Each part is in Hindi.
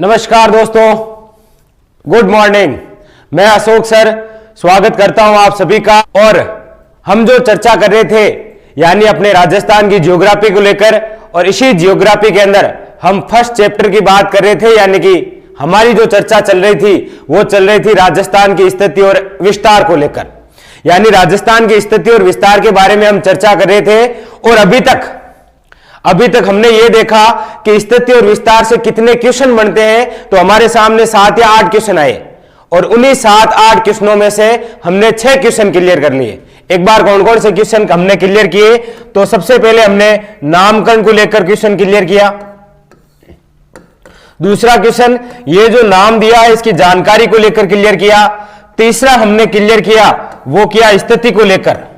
नमस्कार दोस्तों, गुड मॉर्निंग। मैं अशोक सर स्वागत करता हूं आप सभी का। और हम जो चर्चा कर रहे थे यानी अपने राजस्थान की ज्योग्राफी को लेकर, और इसी ज्योग्राफी के अंदर हम फर्स्ट चैप्टर की बात कर रहे थे, यानी कि हमारी जो चर्चा चल रही थी वो चल रही थी राजस्थान की स्थिति और विस्तार को लेकर। यानी राजस्थान की स्थिति और विस्तार के बारे में हम चर्चा कर रहे थे। और अभी तक हमने ये देखा कि स्थिति और विस्तार से कितने क्वेश्चन बनते हैं। तो हमारे सामने 7 या 8 क्वेश्चन आए और उन्हीं 7-8 क्वेश्चनों में से हमने 6 क्वेश्चन क्लियर कर लिए। एक बार कौन कौन से क्वेश्चन हमने क्लियर किए? तो सबसे पहले हमने नामकरण को लेकर क्वेश्चन क्लियर किया। दूसरा क्वेश्चन ये जो नाम दिया है इसकी जानकारी को लेकर क्लियर किया। तीसरा हमने क्लियर किया वो किया स्थिति को लेकर।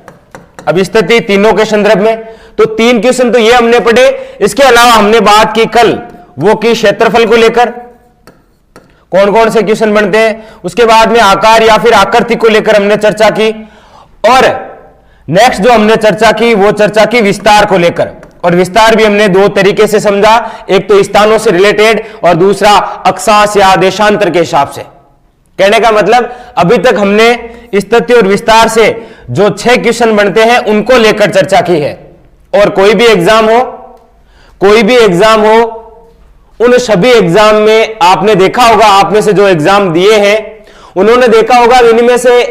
अब स्थिति तीनों के संदर्भ में, तो 3 क्वेश्चन तो ये हमने पढ़े। इसके अलावा हमने बात की कल वो की क्षेत्रफल को लेकर, कौन कौन से क्वेश्चन बनते हैं। उसके बाद में आकार या फिर आकृति को लेकर हमने चर्चा की। और नेक्स्ट जो हमने चर्चा की वो चर्चा की विस्तार को लेकर। और विस्तार भी हमने 2 तरीके से समझा, एक तो स्थानों से रिलेटेड और दूसरा अक्षांश या देशांतर के हिसाब से। कहने का मतलब अभी तक हमने स्थिति और विस्तार से जो 6 क्वेश्चन बनते हैं उनको लेकर चर्चा की है। और कोई भी एग्जाम हो उन सभी एग्जाम में आपने देखा होगा, आप में से जो एग्जाम दिए हैं उन्होंने देखा होगा इनमें से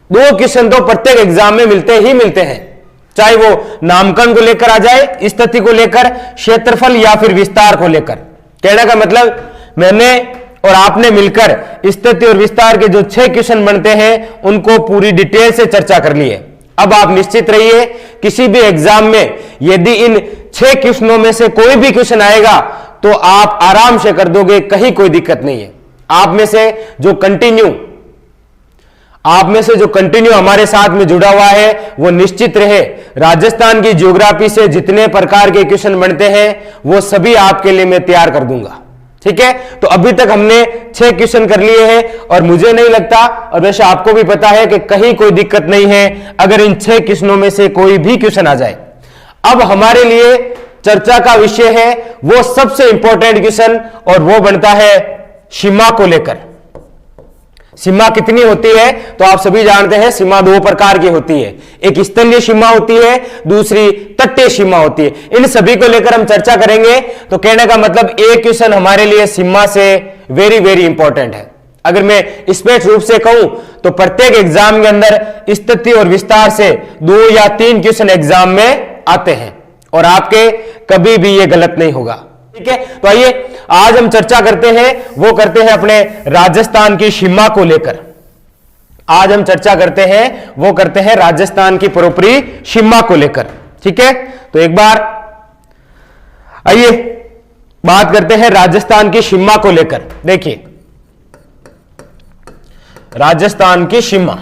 2 क्वेश्चन तो प्रत्येक एग्जाम में मिलते ही मिलते हैं, चाहे वो नामकरण को लेकर आ जाए, स्थिति को लेकर, क्षेत्रफल या फिर विस्तार को लेकर। कहने का मतलब मैंने और आपने मिलकर स्थिति और विस्तार के जो 6 क्वेश्चन बनते हैं उनको पूरी डिटेल से चर्चा कर ली है। अब आप निश्चित रहिए किसी भी एग्जाम में यदि इन 6 क्वेश्चनों में से कोई भी क्वेश्चन आएगा तो आप आराम से कर दोगे, कहीं कोई दिक्कत नहीं है। आप में से जो कंटिन्यू हमारे साथ में जुड़ा हुआ है वो निश्चित रहे राजस्थान की ज्योग्राफी से जितने प्रकार के क्वेश्चन बनते हैं वो सभी आपके लिए मैं तैयार कर दूंगा। ठीक है, तो अभी तक हमने 6 क्वेश्चन कर लिए हैं और मुझे नहीं लगता, और वैसे आपको भी पता है कि कहीं कोई दिक्कत नहीं है अगर इन 6 क्वेश्चनों में से कोई भी क्वेश्चन आ जाए। अब हमारे लिए चर्चा का विषय है वो सबसे इंपॉर्टेंट क्वेश्चन, और वो बनता है सीमा को लेकर। सीमा कितनी होती है? तो आप सभी जानते हैं सीमा 2 प्रकार की होती है, एक स्थलीय सीमा होती है, दूसरी तटीय सीमा होती है। इन सभी को लेकर हम चर्चा करेंगे। तो कहने का मतलब एक क्वेश्चन हमारे लिए सीमा से वेरी वेरी इंपॉर्टेंट है। अगर मैं स्पष्ट रूप से कहूं तो प्रत्येक एग्जाम के अंदर स्थिति और विस्तार से 2 या 3 क्वेश्चन एग्जाम में आते हैं और आपके कभी भी ये गलत नहीं होगा। ठीक है, तो आइए आज हम चर्चा करते हैं अपने राजस्थान की सीमा को लेकर। आज हम चर्चा करते हैं राजस्थान की पूर्वी सीमा को लेकर। ठीक है, तो एक बार आइए बात करते हैं राजस्थान की सीमा को लेकर। देखिए राजस्थान की सीमा,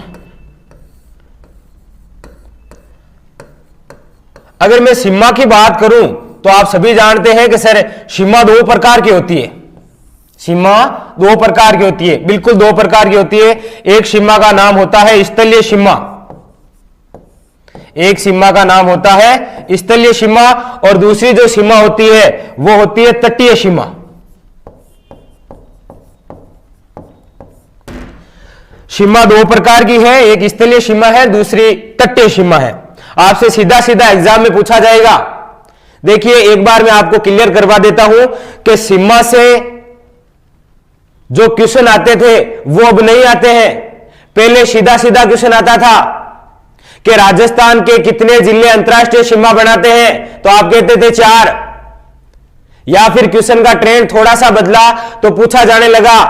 अगर मैं सीमा की बात करूं तो आप सभी जानते हैं कि सर सीमा 2 प्रकार की होती है। सीमा 2 प्रकार की होती है, बिल्कुल 2 प्रकार की होती है। एक सीमा का नाम होता है स्थलीय सीमा, एक सीमा का नाम होता है स्थलीय सीमा, और दूसरी जो सीमा होती है वो होती है तटीय सीमा। सीमा 2 प्रकार की है, एक स्थलीय सीमा है, दूसरी तटीय सीमा है। आपसे सीधा सीधा एग्जाम में पूछा जाएगा। देखिए एक बार मैं आपको क्लियर करवा देता हूं कि सीमा से जो क्वेश्चन आते थे वो अब नहीं आते हैं। पहले सीधा सीधा क्वेश्चन आता था कि राजस्थान के कितने जिले अंतरराष्ट्रीय सीमा बनाते हैं, तो आप कहते थे 4। या फिर क्वेश्चन का ट्रेंड थोड़ा सा बदला तो पूछा जाने लगा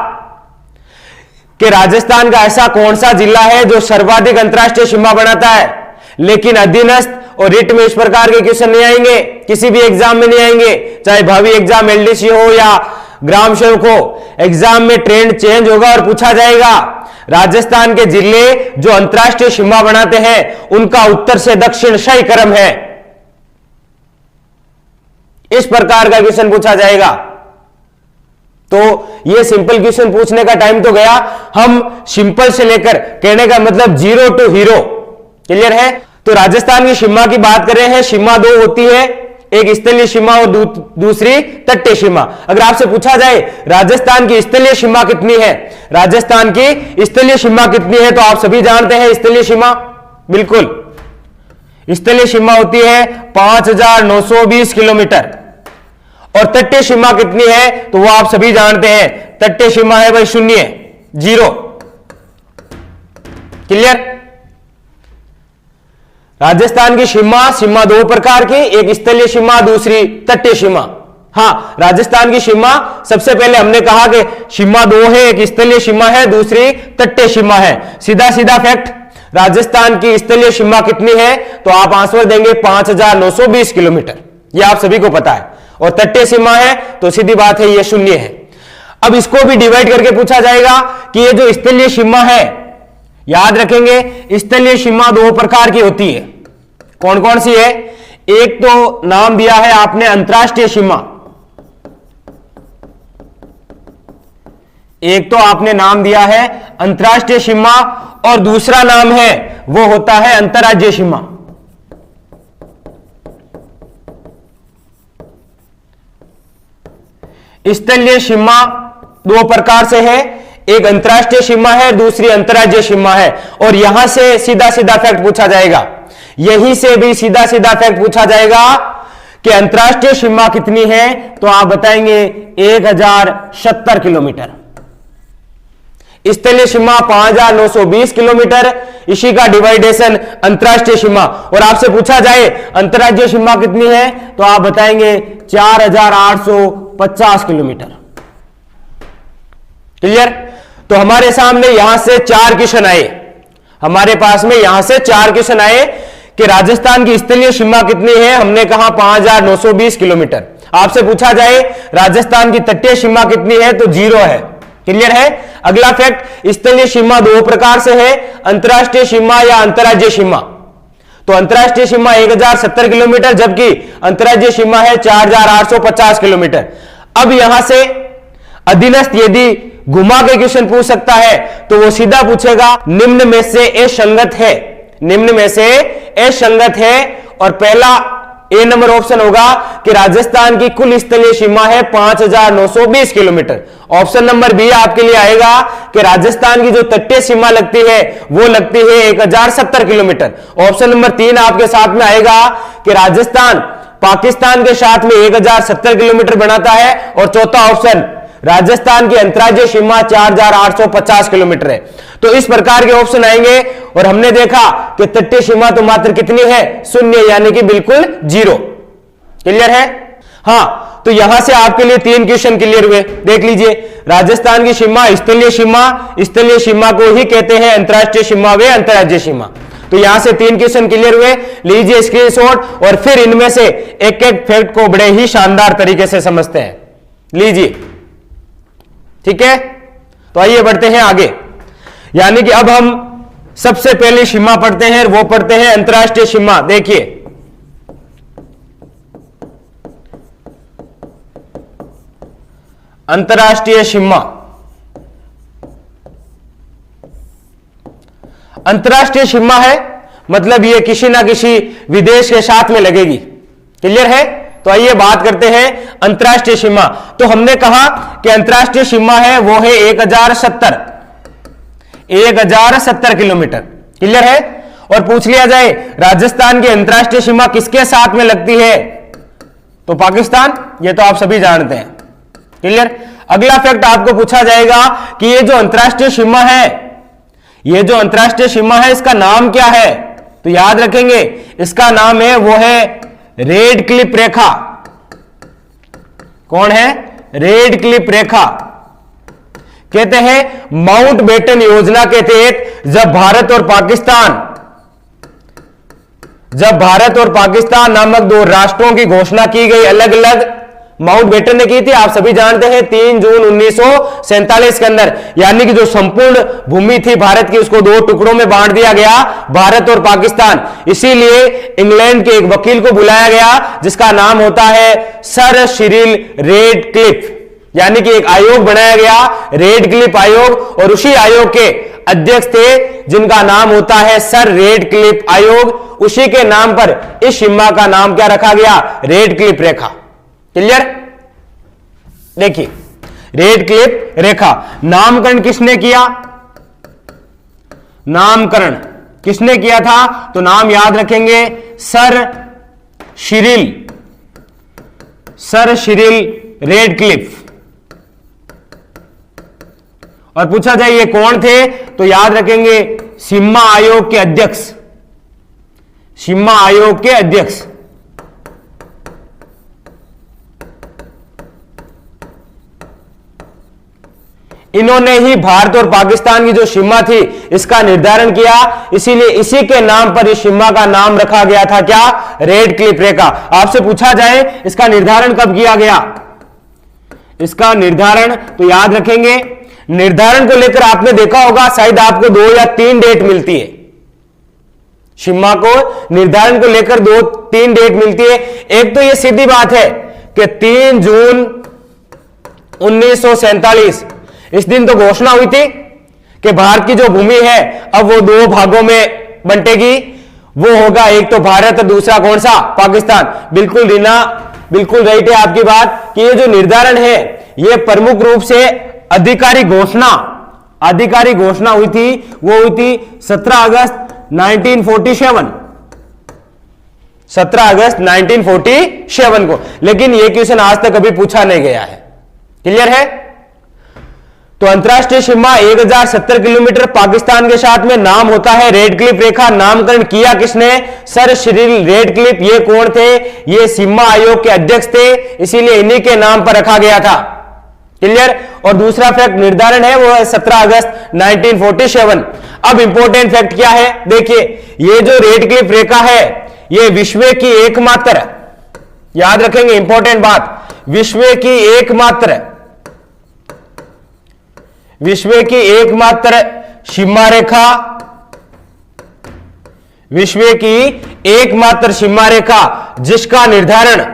कि राजस्थान का ऐसा कौन सा जिला है जो सर्वाधिक अंतरराष्ट्रीय सीमा बनाता है। लेकिन अधीनस्थ और रिट में इस प्रकार के क्वेश्चन नहीं आएंगे, किसी भी एग्जाम में नहीं आएंगे, चाहे भावी एग्जाम एलडीसी हो या ग्राम सेवक हो। एग्जाम में ट्रेंड चेंज होगा और पूछा जाएगा राजस्थान के जिले जो अंतरराष्ट्रीय सीमा बनाते हैं उनका उत्तर से दक्षिण सही क्रम है, इस प्रकार का क्वेश्चन पूछा जाएगा। तो ये सिंपल क्वेश्चन पूछने का टाइम तो गया, हम सिंपल से लेकर, कहने का मतलब 0 टू हीरो। क्लियर है? तो राजस्थान की सीमा की बात कर रहे हैं। सीमा 2 होती है, एक स्थलीय सीमा और दूसरी तटीय सीमा। अगर आपसे पूछा जाए राजस्थान की स्थलीय सीमा कितनी है, राजस्थान की स्थलीय सीमा कितनी है, तो आप सभी जानते हैं स्थलीय सीमा, बिल्कुल स्थलीय सीमा होती है 5,920 किलोमीटर। और तटीय सीमा कितनी है, तो वो आप सभी जानते हैं, तटीय सीमा है भाई 0। क्लियर। राजस्थान की सीमा दो प्रकार की, एक स्थलीय सीमा, दूसरी तटीय सीमा। हां, राजस्थान की सीमा सबसे पहले हमने कहा कि सीमा दो है, एक स्थलीय सीमा है, दूसरी तटीय सीमा है। सीधा सीधा फैक्ट, राजस्थान की स्थलीय सीमा कितनी है, तो आप आंसर देंगे 5,920 किलोमीटर, यह आप सभी को पता है। और तटीय सीमा है तो सीधी बात है, यह 0 है। अब इसको भी डिवाइड करके पूछा जाएगा कि ये जो स्थलीय सीमा है, याद रखेंगे स्थलीय सीमा दो प्रकार की होती है। कौन कौन सी है, एक तो नाम दिया है आपने अंतरराष्ट्रीय सीमा, एक तो आपने नाम दिया है अंतरराष्ट्रीय सीमा, और दूसरा नाम है वो होता है अंतर्राज्यीय सीमा। स्थलीय सीमा दो प्रकार से है, एक अंतरराष्ट्रीय सीमा है, दूसरी अंतर्राज्यीय सीमा है। और यहां से सीधा सीधा फैक्ट पूछा जाएगा, यहीं से भी सीधा सीधा फैक्ट पूछा जाएगा कि अंतरराष्ट्रीय सीमा कितनी है, तो आप बताएंगे 1,070 किलोमीटर। स्थलीय सीमा 5,920 किलोमीटर, इसी का डिवाइडेशन अंतरराष्ट्रीय सीमा। और आपसे पूछा जाए अंतर्राज्यीय सीमा कितनी है, तो आप बताएंगे 4,850 किलोमीटर। क्लियर। तो हमारे सामने यहां से 4 क्वेश्चन आए, हमारे पास में यहां से 4 क्वेश्चन आए कि राजस्थान की स्थलीय सीमा कितनी है, हमने कहा 5,920 किलोमीटर। आपसे पूछा जाए राजस्थान की तटीय सीमा कितनी है, तो 0 है। क्लियर है। अगला फैक्ट, स्थलीय सीमा दो प्रकार से है, अंतरराष्ट्रीय सीमा या अंतर्राज्यीय सीमा। तो अंतरराष्ट्रीय सीमा 1,070 किलोमीटर, जबकि अंतर्राज्यीय सीमा है 4,850 किलोमीटर। अब यहां से अधीनस्थ यदि घुमा के क्वेश्चन पूछ सकता है, तो वो सीधा पूछेगा निम्न में से ए संगत है, निम्न में से ए संगत है। और पहला ए नंबर ऑप्शन होगा कि राजस्थान की कुल स्थलीय सीमा है 5,920 किलोमीटर। ऑप्शन नंबर बी आपके लिए आएगा कि राजस्थान की जो तटीय सीमा लगती है वो लगती है 1,070 किलोमीटर। ऑप्शन नंबर 3 आपके साथ में आएगा कि राजस्थान पाकिस्तान के साथ में 1,070 किलोमीटर बनाता है। और चौथा ऑप्शन, राजस्थान की अंतर्राज्यीय सीमा 4,850 किलोमीटर है। तो इस प्रकार के ऑप्शन आएंगे। और हमने देखा कि तटीय सीमा तो मात्र कितनी है, 0, यानी कि बिल्कुल 0। क्लियर है। हां, तो यहां से आपके लिए 3 क्वेश्चन क्लियर हुए। देख लीजिए, राजस्थान की सीमा स्थलीय सीमा, स्थलीय सीमा को ही कहते हैं अंतर्राष्ट्रीय सीमा व अंतर्राज्यीय सीमा। तो यहां से 3 क्वेश्चन क्लियर हुए। लीजिए स्क्रीनशॉट और फिर इनमें से एक एक फैक्ट को बड़े ही शानदार तरीके से समझते हैं। लीजिए, ठीक है। तो आइए बढ़ते हैं आगे। यानी कि अब हम सबसे पहले सीमा पढ़ते हैं, वो पढ़ते हैं अंतर्राष्ट्रीय सीमा। देखिए, अंतर्राष्ट्रीय सीमा, अंतर्राष्ट्रीय सीमा है मतलब ये किसी ना किसी विदेश के साथ में लगेगी। क्लियर है। तो आइए बात करते हैं अंतर्राष्ट्रीय सीमा। तो हमने कहा कि अंतर्राष्ट्रीय सीमा है वो है 1,070 किलोमीटर। क्लियर है। और पूछ लिया जाए राजस्थान की अंतर्राष्ट्रीय सीमा किसके साथ में लगती है, तो पाकिस्तान, ये तो आप सभी जानते हैं। क्लियर। अगला फैक्ट आपको पूछा जाएगा कि ये जो अंतर्राष्ट्रीय सीमा है, ये जो अंतर्राष्ट्रीय सीमा है इसका नाम क्या है, तो याद रखेंगे इसका नाम है वो है रेड क्लिफ रेखा। कौन है, रेड क्लिफ रेखा। कहते हैं माउंट बेटन योजना के तहत जब भारत और पाकिस्तान नामक दो राष्ट्रों की घोषणा की गई, अलग अलग माउंट बेटन ने की थी, आप सभी जानते हैं 3 जून 1947 के अंदर। यानी कि जो संपूर्ण भूमि थी भारत की उसको 2 टुकड़ों में बांट दिया गया, भारत और पाकिस्तान। इसीलिए इंग्लैंड के एक वकील को बुलाया गया जिसका नाम होता है सर सिरिल रेडक्लिफ। यानी कि एक आयोग बनाया गया, रेड क्लिफ आयोग, और उसी आयोग के अध्यक्ष थे जिनका नाम होता है सर रेड क्लिफ आयोग। उसी के नाम पर इस सीमा का नाम क्या रखा गया? रेड क्लिफ रेखा। क्लियर? देखिए, रेड क्लिफ रेखा नामकरण किसने किया? नामकरण किसने किया था? तो नाम याद रखेंगे, सर सिरिल रेडक्लिफ। और पूछा जाए ये कौन थे, तो याद रखेंगे सीमा आयोग के अध्यक्ष, सीमा आयोग के अध्यक्ष। इन्होंने ही भारत और पाकिस्तान की जो सीमा थी इसका निर्धारण किया, इसीलिए इसी के नाम पर इस सीमा का नाम रखा गया था क्या? रेड क्लिफ रेखा। आपसे पूछा जाए इसका निर्धारण कब किया गया? इसका निर्धारण तो याद रखेंगे, निर्धारण को लेकर आपने देखा होगा शायद आपको 2 या 3 डेट मिलती है। सीमा को निर्धारण को लेकर 2-3 डेट मिलती है। एक तो यह सीधी बात है कि 3 जून 1947 इस दिन तो घोषणा हुई थी कि भारत की जो भूमि है अब वो 2 भागों में बंटेगी। वो होगा एक तो भारत और दूसरा कौन सा? पाकिस्तान। बिल्कुल रीना, बिल्कुल राइट है आपकी बात कि ये जो निर्धारण है ये प्रमुख रूप से आधिकारिक घोषणा हुई थी, वो हुई थी 17 अगस्त 1947, 17 अगस्त 1947 को। लेकिन ये क्वेश्चन आज तक कभी पूछा नहीं गया है। क्लियर है? तो अंतरराष्ट्रीय सीमा 1070 किलोमीटर पाकिस्तान के साथ में, नाम होता है रेड क्लिफ रेखा। नामकरण किया किसने? Sir Cyril Radcliffe. ये कौन थे? ये सीमा आयोग के अध्यक्ष थे, इसीलिए इन्हीं के नाम पर रखा गया था। क्लियर? और दूसरा फैक्ट निर्धारण है वो है 17 अगस्त 1947। अब इंपॉर्टेंट फैक्ट क्या है? देखिए, ये जो रेड क्लिफ रेखा है ये विश्व की एकमात्र, याद रखेंगे इंपॉर्टेंट बात, विश्व की एकमात्र सीमा रेखा, विश्व की एकमात्र सीमा रेखा जिसका निर्धारण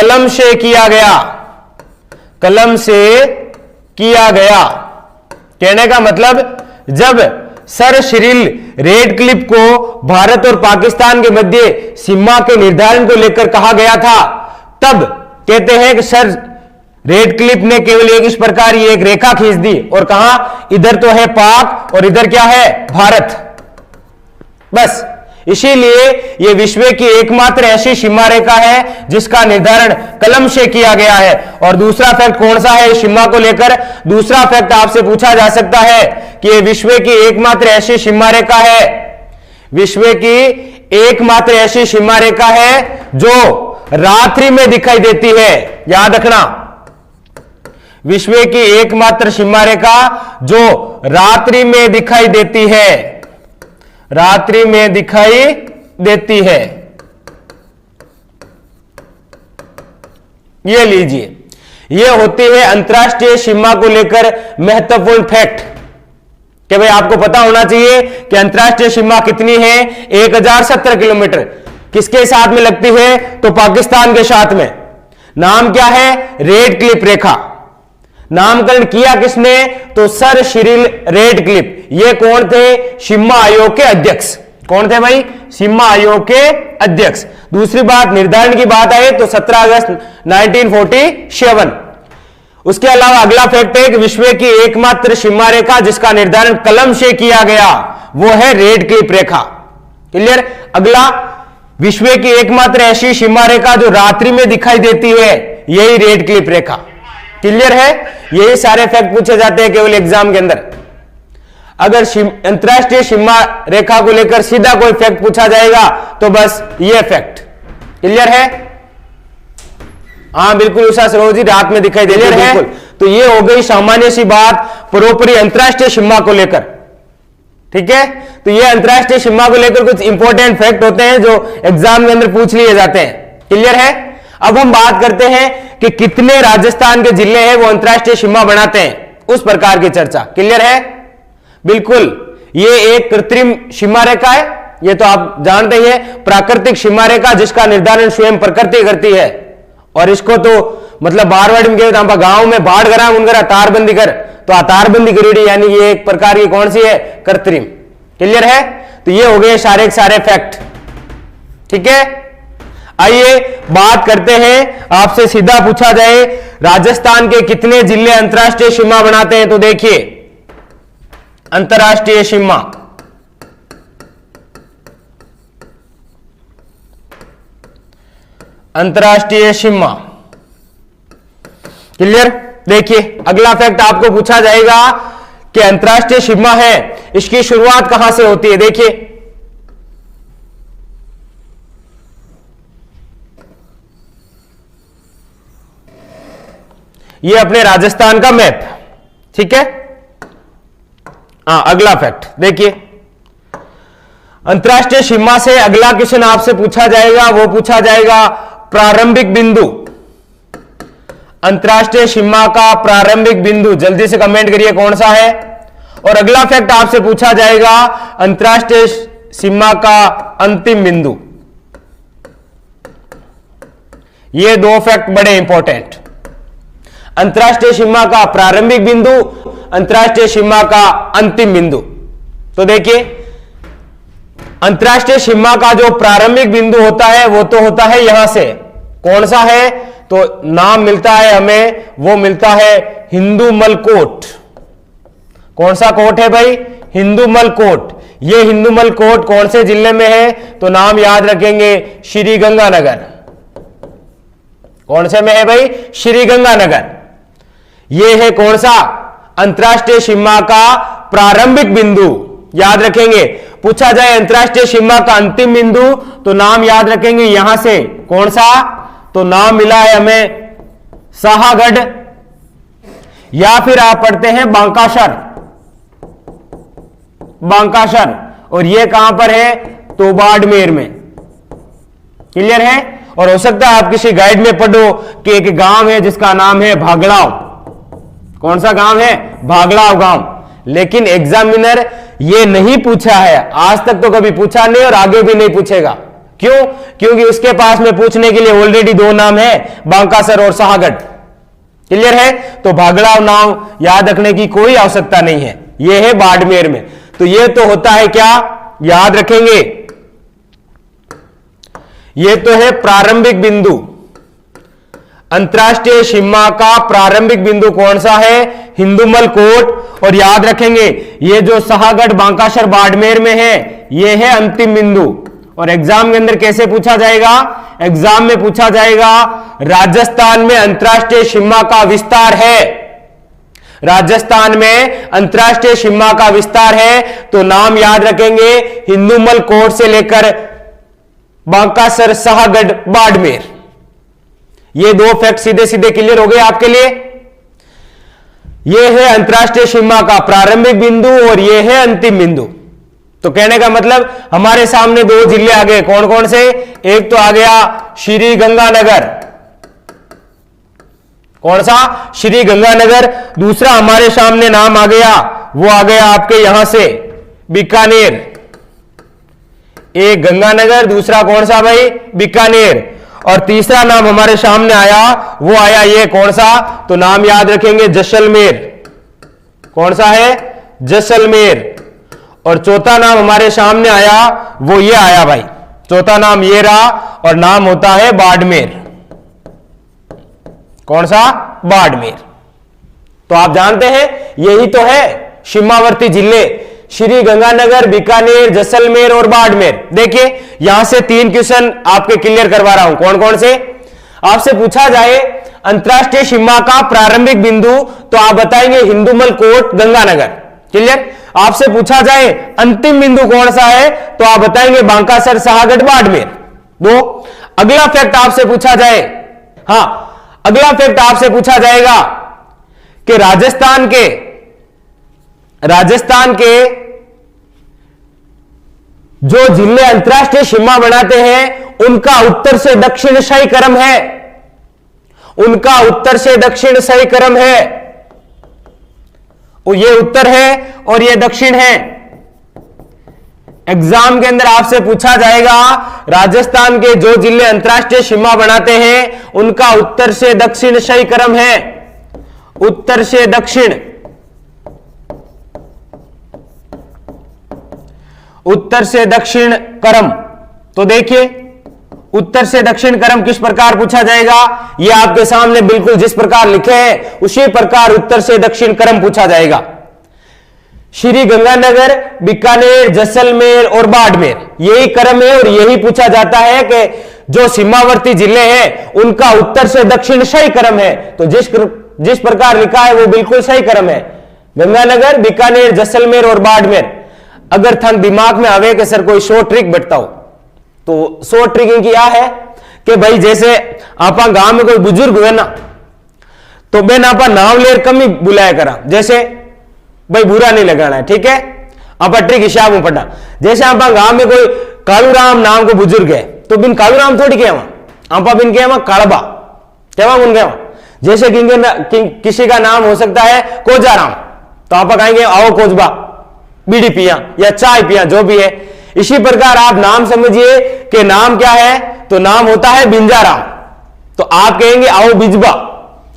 कलम से किया गया। कहने का मतलब जब सर सिरिल रेडक्लिफ को भारत और पाकिस्तान के मध्य सीमा के निर्धारण को लेकर कहा गया था, तब कहते हैं कि सर रेडक्लिफ ने केवल इस प्रकार ये एक रेखा खींच दी और कहा इधर तो है पाक और इधर क्या है? भारत। बस इसीलिए यह विश्व की एकमात्र ऐसी सीमा रेखा है जिसका निर्धारण कलम से किया गया है। और दूसरा फैक्ट कौन सा है इस सीमा को लेकर? दूसरा फैक्ट आपसे पूछा जा सकता है कि यह विश्व की एकमात्र ऐसी सीमा रेखा है, विश्व की एकमात्र ऐसी सीमा रेखा है जो रात्रि में दिखाई देती है। याद रखना, विश्व की एकमात्र सीमा रेखा जो रात्रि में दिखाई देती है, रात्रि में दिखाई देती है। ये लीजिए, ये होती है अंतरराष्ट्रीय सीमा को लेकर महत्वपूर्ण फैक्ट कि भाई आपको पता होना चाहिए कि अंतरराष्ट्रीय सीमा कितनी है? 1070 किलोमीटर। किसके साथ में लगती है? तो पाकिस्तान के साथ में। नाम क्या है? रेडक्लिफ रेखा। नामकरण किया किसने? तो सर सिरिल रेडक्लिफ। ये कौन थे? सीमा आयोग के अध्यक्ष। कौन थे भाई? सीमा आयोग के अध्यक्ष। दूसरी बात, निर्धारण की बात आए तो 17 अगस्त 1947। उसके अलावा अगला फैक्ट है कि विश्व की एकमात्र सीमा रेखा जिसका निर्धारण कलम से किया गया वो है रेडक्लिफ रेखा। क्लियर? अगला, विश्व की एकमात्र ऐसी सीमा रेखा जो रात्रि में दिखाई देती है, यही रेडक्लिफ रेखा। क्लियर है? यही सारे फैक्ट पूछे जाते हैं केवल एग्जाम के अंदर। अगर अंतरराष्ट्रीय सीमा रेखा को लेकर सीधा कोई फैक्ट पूछा जाएगा तो बस ये फैक्ट। क्लियर है? हाँ बिल्कुल उषा सरोज जी, रात में दिखाई देती है। बिल्कुल। तो ये हो गई सामान्य सी बात परोपरी अंतरराष्ट्रीय सीमा को लेकर। ठीक है? तो ये अंतरराष्ट्रीय सीमा को लेकर कुछ इंपॉर्टेंट फैक्ट होते हैं जो एग्जाम के अंदर पूछ लिए जाते हैं। क्लियर है? अब हम बात करते हैं कि कितने राजस्थान के जिले हैं वो अंतरराष्ट्रीय सीमा बनाते हैं, उस प्रकार की चर्चा। क्लियर है? बिल्कुल, ये एक कृत्रिम सीमा रेखा है। ये तो आप जानते ही हैं, प्राकृतिक सीमा रेखा जिसका निर्धारण स्वयं प्रकृति करती है। और इसको तो मतलब बारवाड़ी में कहते गांव में बाढ़ करा उनका तारबंदी कर, तो तारबंदी करी, यानी ये एक प्रकार की कौन सी है, कृत्रिम। क्लियर है? तो ये हो गए सारे सारे फैक्ट। ठीक है, आइए बात करते हैं, आपसे सीधा पूछा जाए राजस्थान के कितने जिले अंतरराष्ट्रीय सीमा बनाते हैं, तो देखिए अंतरराष्ट्रीय सीमा, अंतरराष्ट्रीय सीमा। क्लियर? देखिए अगला फैक्ट आपको पूछा जाएगा कि अंतरराष्ट्रीय सीमा है, इसकी शुरुआत कहां से होती है। देखिए ये अपने राजस्थान का मैप। ठीक है, अगला फैक्ट देखिए, अंतरराष्ट्रीय सीमा से अगला क्वेश्चन आपसे पूछा जाएगा, वो पूछा जाएगा प्रारंभिक बिंदु, अंतरराष्ट्रीय सीमा का प्रारंभिक बिंदु। जल्दी से कमेंट करिए कौन सा है। और अगला फैक्ट आपसे पूछा जाएगा अंतरराष्ट्रीय सीमा का अंतिम बिंदु। ये दो फैक्ट बड़े इंपॉर्टेंट, अंतरराष्ट्रीय सीमा का प्रारंभिक बिंदु, अंतरराष्ट्रीय सीमा का अंतिम बिंदु। तो देखिए अंतरराष्ट्रीय सीमा का जो प्रारंभिक बिंदु होता है वो तो होता है यहां से, कौन सा है, तो नाम मिलता है हमें, वो मिलता है हिंदूमल कोट। कौन सा कोट है भाई, हिंदूमल कोट। ये हिंदूमल कोट कौन से जिले में है, तो नाम याद रखेंगे श्री गंगानगर। कौन से में है भाई, श्री गंगानगर। ये है कौन सा, अंतरराष्ट्रीय सीमा का प्रारंभिक बिंदु, याद रखेंगे। पूछा जाए अंतरराष्ट्रीय सीमा का अंतिम बिंदु, तो नाम याद रखेंगे यहां से, कौन सा, तो नाम मिला है हमें साहागढ़, या फिर आप पढ़ते हैं बांकासर, बांकासर। और ये कहां पर है, तो बाड़मेर में। क्लियर है? और हो सकता है आप किसी गाइड में पढ़ो कि एक गांव है जिसका नाम है भागड़ाव। कौन सा गांव है, भागड़ाव गांव। लेकिन एग्जामिनर ये नहीं पूछा है, आज तक तो कभी पूछा नहीं और आगे भी नहीं पूछेगा। क्यों? क्योंकि उसके पास में पूछने के लिए ऑलरेडी दो नाम है, बांकासर और साहागढ़। क्लियर है? तो भागड़ाव नाम याद रखने की कोई आवश्यकता नहीं है, यह है बाड़मेर में। तो यह तो होता है क्या, याद रखेंगे, यह तो है प्रारंभिक बिंदु। अंतरराष्ट्रीय सीमा का प्रारंभिक बिंदु कौन सा है, हिंदूमल कोट। और याद रखेंगे ये जो साहागढ़ बांकासर बाड़मेर में है, यह है अंतिम बिंदु। और एग्जाम के अंदर कैसे पूछा जाएगा, एग्जाम में पूछा जाएगा राजस्थान में अंतरराष्ट्रीय सीमा का विस्तार है, राजस्थान में अंतरराष्ट्रीय सीमा का विस्तार है, तो नाम याद रखेंगे हिंदूमल कोट से लेकर बांकासर साहागढ़ बाड़मेर। ये दो फैक्ट सीधे सीधे क्लियर हो गए आपके लिए। यह है अंतरराष्ट्रीय सीमा का प्रारंभिक बिंदु और यह है अंतिम बिंदु। तो कहने का मतलब हमारे सामने दो जिले आ गए, कौन कौन से, एक तो आ गया श्री गंगानगर, कौन सा, श्री गंगानगर। दूसरा हमारे सामने नाम आ गया, वो आ गया आपके यहां से बीकानेर। एक गंगानगर, दूसरा कौन सा भाई, बीकानेर। और तीसरा नाम हमारे सामने आया, वो आया ये कौन सा, तो नाम याद रखेंगे जैसलमेर। कौन सा है, जैसलमेर। और चौथा नाम हमारे सामने आया, वो ये आया भाई, चौथा नाम ये रहा और नाम होता है बाड़मेर। कौन सा, बाड़मेर। तो आप जानते हैं यही तो है सीमावर्ती जिले, श्री गंगानगर, बीकानेर, जैसलमेर और बाड़मेर। देखिए यहां से तीन क्वेश्चन आपके क्लियर करवा रहा हूं। कौन कौन से, आपसे पूछा जाए अंतरराष्ट्रीय सीमा का प्रारंभिक बिंदु, तो आप बताएंगे हिंदूमल कोट गंगानगर। क्लियर? आपसे पूछा जाए अंतिम बिंदु कौन सा है, तो आप बताएंगे बांकासर साहागढ़ बाड़मेर। दो। अगला फैक्ट आपसे पूछा जाए, हां अगला फैक्ट आपसे पूछा जाएगा कि राजस्थान के जो जिले अंतरराष्ट्रीय सीमा बनाते हैं उनका उत्तर से दक्षिण सही क्रम है, उनका उत्तर से दक्षिण सही क्रम है। ये उत्तर है और ये दक्षिण है। एग्जाम के अंदर आपसे पूछा जाएगा राजस्थान के जो जिले अंतरराष्ट्रीय सीमा बनाते हैं उनका उत्तर से दक्षिण सही क्रम है। उत्तर से दक्षिण, उत्तर से दक्षिण क्रम। तो देखिए उत्तर से दक्षिण क्रम किस प्रकार पूछा जाएगा, यह आपके सामने बिल्कुल जिस प्रकार लिखे हैं उसी प्रकार उत्तर से दक्षिण क्रम पूछा जाएगा। श्री गंगानगर, बीकानेर, जैसलमेर और बाड़मेर, यही क्रम है और यही पूछा जाता है कि जो सीमावर्ती जिले हैं उनका उत्तर से दक्षिण सही क्रम है। तो जिस प्रकार लिखा है वो बिल्कुल सही क्रम है। गंगानगर, बीकानेर, जैसलमेर और बाड़मेर। अगर थंग दिमाग में आवे कि सर कोई शॉर्ट ट्रिक बताओ, तो शॉर्ट ट्रिक क्या है कि भाई जैसे आप गांव में कोई बुजुर्ग हुए ना तो बेन आप नाम लेर कम ही बुलाया करा, जैसे भाई बुरा नहीं लगाना है, ठीक है। आप ट्रिक हिसाब में पढ़ना, जैसे आप गांव में कोई कालूराम नाम को बुजुर्ग है तो बिन कालूराम थोड़ी क्या आप बिन क्या काड़बा क्या उन गया। जैसे किसी का नाम हो सकता है कोजाराम तो आप कहेंगे आओ कोजबा बीड़ी पिया या चाय पिया, जो भी है। इसी प्रकार आप नाम समझिए कि नाम क्या है, तो नाम होता है बिंजाराम, तो आप कहेंगे आओ बिजबा।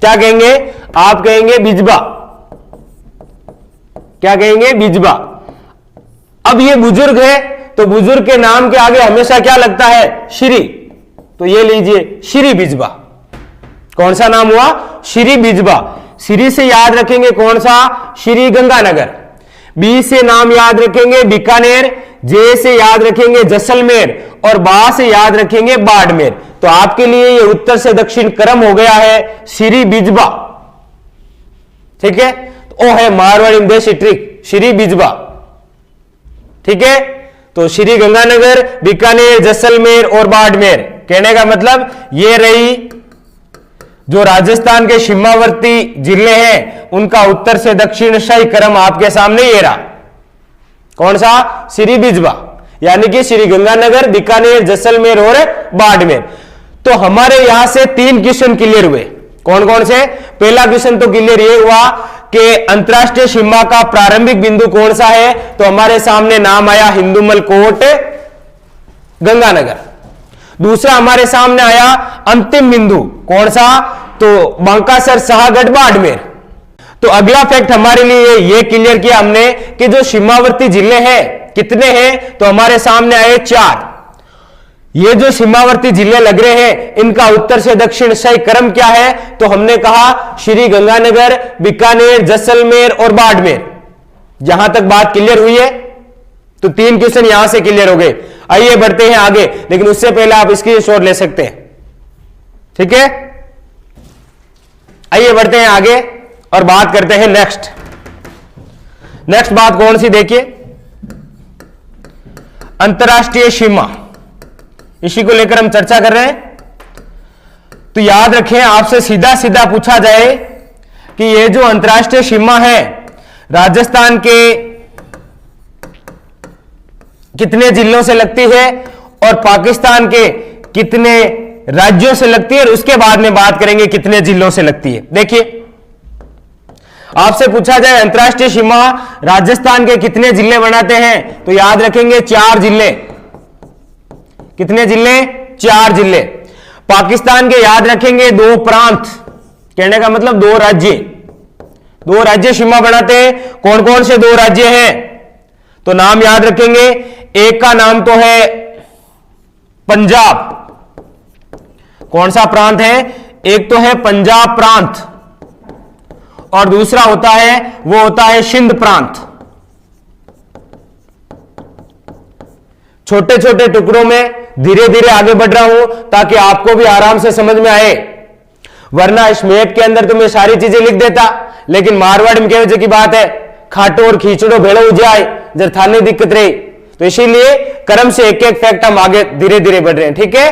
क्या कहेंगे, आप कहेंगे बिजबा। क्या कहेंगे, बिजबा। अब ये बुजुर्ग है तो बुजुर्ग के नाम के आगे हमेशा क्या लगता है, श्री, तो ये लीजिए श्री बिजबा। कौन सा नाम हुआ, श्री बिजबा। श्री से याद रखेंगे कौन सा, श्री गंगानगर। बी से नाम याद रखेंगे बीकानेर, जे से याद रखेंगे जैसलमेर और बा से याद रखेंगे बाड़मेर। तो आपके लिए ये उत्तर से दक्षिण क्रम हो गया है श्री बिजबा, ठीक है। तो ओ है मारवाड़ी में देसी ट्रिक, श्री बिजबा, ठीक है। तो श्री गंगानगर, बीकानेर, जैसलमेर और बाड़मेर, कहने का मतलब ये रही जो राजस्थान के सीमावर्ती जिले हैं उनका उत्तर से दक्षिण सही क्रम आपके सामने ये रहा। कौन सा, श्री बिजबा, यानी कि श्री गंगानगर, बीकानेर, जैसलमेर और बाड़मेर। तो हमारे यहां से 3 क्वेश्चन क्लियर हुए। कौन कौन से, पहला क्वेश्चन तो क्लियर ये हुआ कि अंतरराष्ट्रीय सीमा का प्रारंभिक बिंदु कौन सा है, तो हमारे सामने नाम आया हिंदुमल कोट गंगानगर। दूसरा हमारे सामने आया अंतिम बिंदु कौन सा, तो बांकासर, शाहगढ़, बाड़मेर। तो अगला फैक्ट हमारे लिए ये क्लियर किया हमने कि जो सीमावर्ती जिले हैं कितने हैं, तो हमारे सामने आए 4। ये जो सीमावर्ती जिले लग रहे हैं इनका उत्तर से दक्षिण सही क्रम क्या है, तो हमने कहा श्री गंगानगर, बीकानेर, जैसलमेर और बाड़मेर। जहां तक बात क्लियर हुई है तो 3 क्वेश्चन यहां से क्लियर हो गए। आइए बढ़ते हैं आगे, लेकिन उससे पहले आप स्क्रीनशॉट ले सकते हैं, ठीक है। आइए बढ़ते हैं आगे और बात करते हैं नेक्स्ट बात कौन सी, देखिए अंतरराष्ट्रीय सीमा, इसी को लेकर हम चर्चा कर रहे हैं। तो याद रखें, आपसे सीधा सीधा पूछा जाए कि ये जो अंतरराष्ट्रीय सीमा है राजस्थान के कितने जिलों से लगती है और पाकिस्तान के कितने राज्यों से लगती है, और उसके बाद में बात करेंगे कितने जिलों से लगती है। देखिए आपसे पूछा जाए अंतरराष्ट्रीय सीमा राजस्थान के कितने जिले बनाते हैं, तो याद रखेंगे 4 जिले। कितने जिले, 4 जिले। पाकिस्तान के याद रखेंगे 2 प्रांत, कहने का मतलब 2 राज्य। 2 राज्य सीमा बनाते हैं। कौन कौन से 2 राज्य हैं, तो नाम याद रखेंगे। एक का नाम तो है पंजाब, कौन सा प्रांत है, एक तो है पंजाब प्रांत और दूसरा होता है सिंध प्रांत। छोटे छोटे टुकड़ों में धीरे धीरे आगे बढ़ रहा हूं ताकि आपको भी आराम से समझ में आए, वरना इस मैप के अंदर तो मैं सारी चीजें लिख देता, लेकिन मारवाड़ में कहने की बात है खाटो और खींचड़ो भेड़ो जाए जर थाने दिक्कत रही, तो इसीलिए क्रम से एक एक फैक्ट हम आगे धीरे धीरे बढ़ रहे हैं, ठीक है।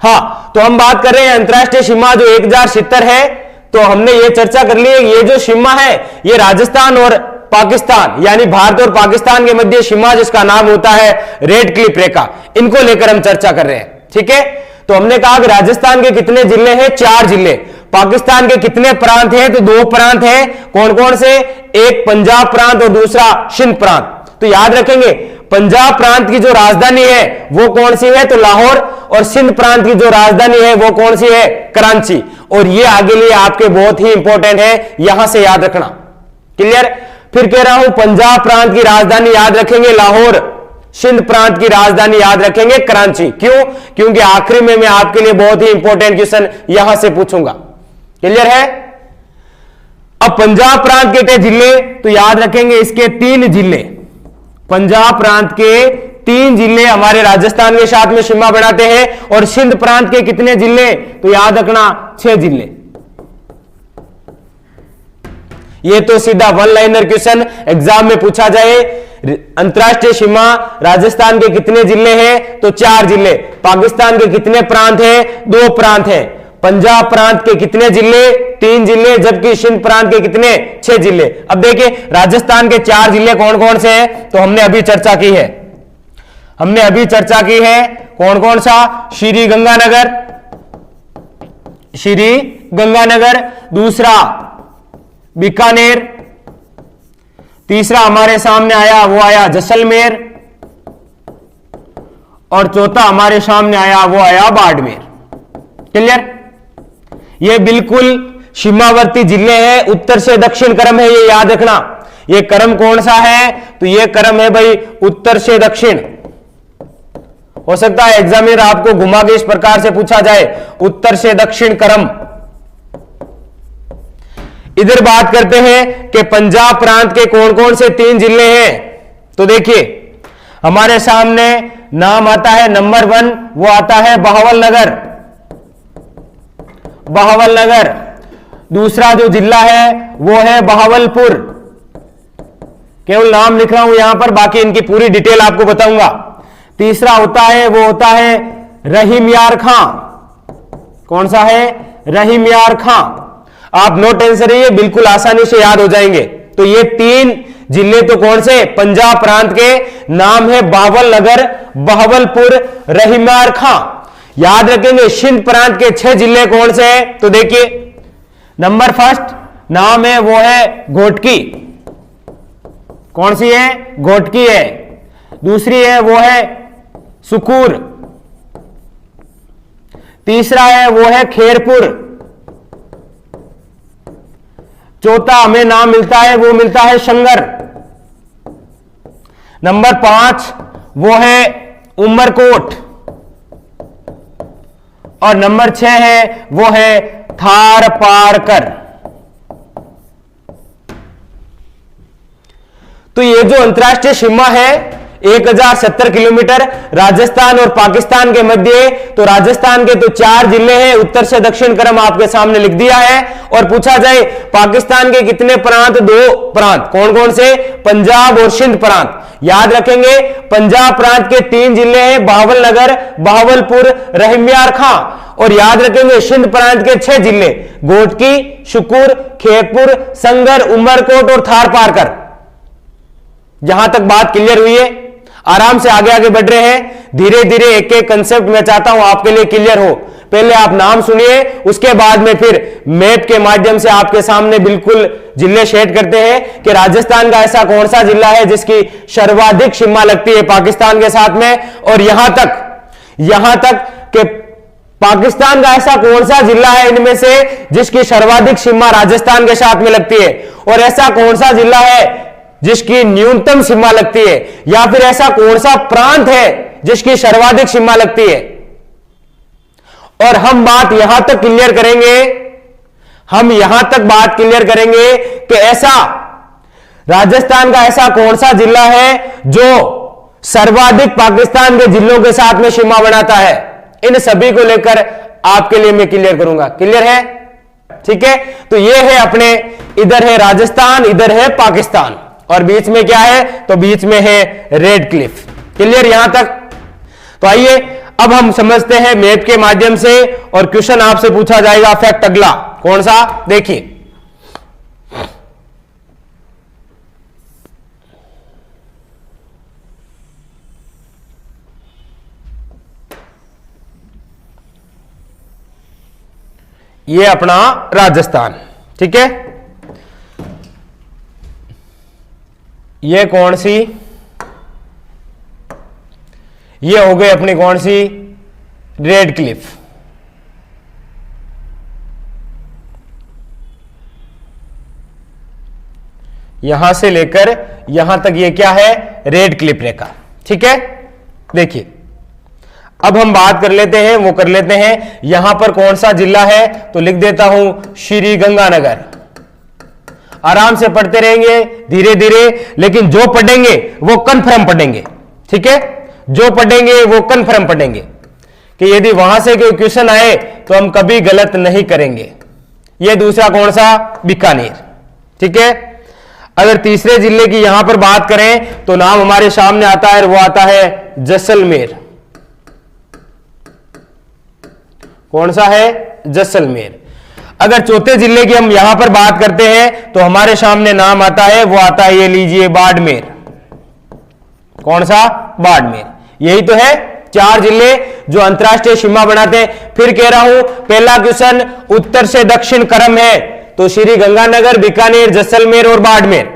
हाँ, तो हम बात कर रहे हैं अंतरराष्ट्रीय सीमा जो 1070 है। तो हमने ये चर्चा कर ली है, ये जो सीमा है ये राजस्थान और पाकिस्तान यानी भारत और पाकिस्तान के मध्य सीमा जिसका नाम होता है रेड क्लिफ रेखा, इनको लेकर हम चर्चा कर रहे हैं, ठीक है। तो हमने कहा कि राजस्थान के कितने जिले हैं, 4 जिले। पाकिस्तान के कितने प्रांत हैं, तो 2 प्रांत हैं। कौन कौन से, एक पंजाब प्रांत और दूसरा सिंध प्रांत। तो याद रखेंगे पंजाब प्रांत की जो राजधानी है वो कौन सी है, तो लाहौर, और सिंध प्रांत की जो राजधानी है वो कौन सी है, कराची। और ये आगे लिए आपके बहुत ही इंपॉर्टेंट है, यहां से याद रखना। क्लियर? फिर कह रहा हूं पंजाब प्रांत की राजधानी याद रखेंगे लाहौर, सिंध प्रांत की राजधानी याद रखेंगे कराची। क्यों? क्योंकि आखिरी में मैं आपके लिए बहुत ही इंपॉर्टेंट क्वेश्चन यहां से पूछूंगा। क्लियर है? अब पंजाब प्रांत के जिले तो याद रखेंगे इसके 3 जिले, पंजाब प्रांत के 3 जिले हमारे राजस्थान के साथ में सीमा बनाते हैं। और सिंध प्रांत के कितने जिले, तो याद रखना 6 जिले। ये तो सीधा वन लाइनर क्वेश्चन एग्जाम में पूछा जाए। अंतरराष्ट्रीय सीमा राजस्थान के कितने जिले हैं, तो 4 जिले। पाकिस्तान के कितने प्रांत हैं, 2 प्रांत हैं। पंजाब प्रांत के कितने जिले, 3 जिले, जबकि सिंध प्रांत के कितने, 6 जिले। अब देखिए राजस्थान के 4 जिले कौन कौन से हैं, तो हमने अभी चर्चा की है, कौन कौन सा, श्री गंगानगर, दूसरा बीकानेर, तीसरा हमारे सामने आया वो आया जैसलमेर, और चौथा हमारे सामने आया वो आया बाड़मेर। क्लियर? ये बिल्कुल सीमावर्ती जिले हैं, उत्तर से दक्षिण क्रम है, ये याद रखना। ये क्रम कौन सा है, तो ये क्रम है भाई उत्तर से दक्षिण। हो सकता है एग्जामिनर आपको घुमा के इस प्रकार से पूछा जाए, उत्तर से दक्षिण क्रम। इधर बात करते हैं कि पंजाब प्रांत के कौन कौन से 3 जिले हैं। तो देखिए हमारे सामने नाम आता है नंबर 1, वो आता है बहावलनगर। दूसरा जो जिला है वो है बहावलपुर। केवल नाम लिख रहा हूं यहां पर, बाकी इनकी पूरी डिटेल आपको बताऊंगा। तीसरा होता है रहीम यार खां। कौन सा है, रहीम यार खां। आप नो टेंशन रहिए, बिल्कुल आसानी से याद हो जाएंगे। तो ये 3 जिले तो कौन से, पंजाब प्रांत के नाम है बहावलनगर, बहावलपुर, रहीम यार खां। याद रखेंगे सिंध प्रांत के 6 जिले कौन से हैं, तो देखिए नंबर 1 नाम है वो है घोटकी। कौन सी है, घोटकी है। दूसरी है वो है सुकूर। तीसरा है वो है खेरपुर। चौथा हमें नाम मिलता है वो मिलता है संगर। नंबर 5 वो है उमरकोट। और नंबर 6 है वो है थार पारकर। तो ये जो अंतरराष्ट्रीय सीमा है 1070 किलोमीटर राजस्थान और पाकिस्तान के मध्य। तो राजस्थान के तो 4 जिले हैं, उत्तर से दक्षिण क्रम आपके सामने लिख दिया है। और पूछा जाए पाकिस्तान के कितने प्रांत, 2 प्रांत। कौन कौन से, पंजाब और सिंध प्रांत। याद रखेंगे पंजाब प्रांत के 3 जिले हैं, बहावलनगर, बहावलपुर, रहीम यार खां। और याद रखेंगे सिंध प्रांत के 6 जिले, घोटकी, शुकुर, खेरपुर, संगर, उमरकोट और थार पारकर। जहां तक बात क्लियर हुई है, आराम से आगे आगे बढ़ रहे हैं। धीरे धीरे एक एक कंसेप्ट मैं चाहता हूं आपके लिए क्लियर हो। पहले आप नाम सुनिए, उसके बाद में फिर मैप के माध्यम से आपके सामने बिल्कुल जिले शेड करते हैं कि राजस्थान का ऐसा कौन सा जिला है जिसकी सर्वाधिक सीमा लगती है पाकिस्तान के साथ में। और यहां तक कि पाकिस्तान का ऐसा कौन सा जिला है इनमें से जिसकी सर्वाधिक सीमा राजस्थान के साथ में लगती है, और ऐसा कौन सा जिला है जिसकी न्यूनतम सीमा लगती है, या फिर ऐसा कौन सा प्रांत है जिसकी सर्वाधिक सीमा लगती है। और हम बात यहां तक क्लियर करेंगे, कि ऐसा राजस्थान का ऐसा कौन सा जिला है जो सर्वाधिक पाकिस्तान के जिलों के साथ में सीमा बनाता है। इन सभी को लेकर आपके लिए मैं क्लियर करूंगा। क्लियर है? ठीक है। तो ये है अपने, इधर है राजस्थान, इधर है पाकिस्तान, और बीच में क्या है, तो बीच में है रेड क्लिफ। क्लियर यहां तक? तो आइए अब हम समझते हैं मैप के माध्यम से, और क्वेश्चन आपसे पूछा जाएगा फैक्ट अगला। कौन सा, देखिए ये अपना राजस्थान, ठीक है। ये कौन सी, ये हो गई अपनी कौन सी, रेड क्लिफ। यहां से लेकर यहां तक ये क्या है, रेड क्लिफ रेखा। ठीक है, देखिए अब हम बात कर लेते हैं, वो कर लेते हैं यहां पर कौन सा जिला है, तो लिख देता हूं श्री गंगानगर। आराम से पढ़ते रहेंगे धीरे धीरे, लेकिन जो पढ़ेंगे वो कन्फर्म पढ़ेंगे। ठीक है, जो पढ़ेंगे वो कन्फर्म पढ़ेंगे कि यदि वहां से कोई क्वेश्चन आए तो हम कभी गलत नहीं करेंगे। ये दूसरा कौन सा, बीकानेर। ठीक है, अगर तीसरे जिले की यहां पर बात करें तो नाम हमारे सामने आता है, वो आता है जैसलमेर। कौन सा है, जैसलमेर। अगर चौथे जिले की हम यहां पर बात करते हैं तो हमारे सामने नाम आता है, वो आता है, ये लीजिए, बाड़मेर। कौन सा, बाड़मेर। यही तो है 4 जिले जो अंतरराष्ट्रीय सीमा बनाते हैं। फिर कह रहा हूं, पहला क्वेश्चन उत्तर से दक्षिण क्रम है, तो श्री गंगानगर, बीकानेर, जैसलमेर और बाड़मेर।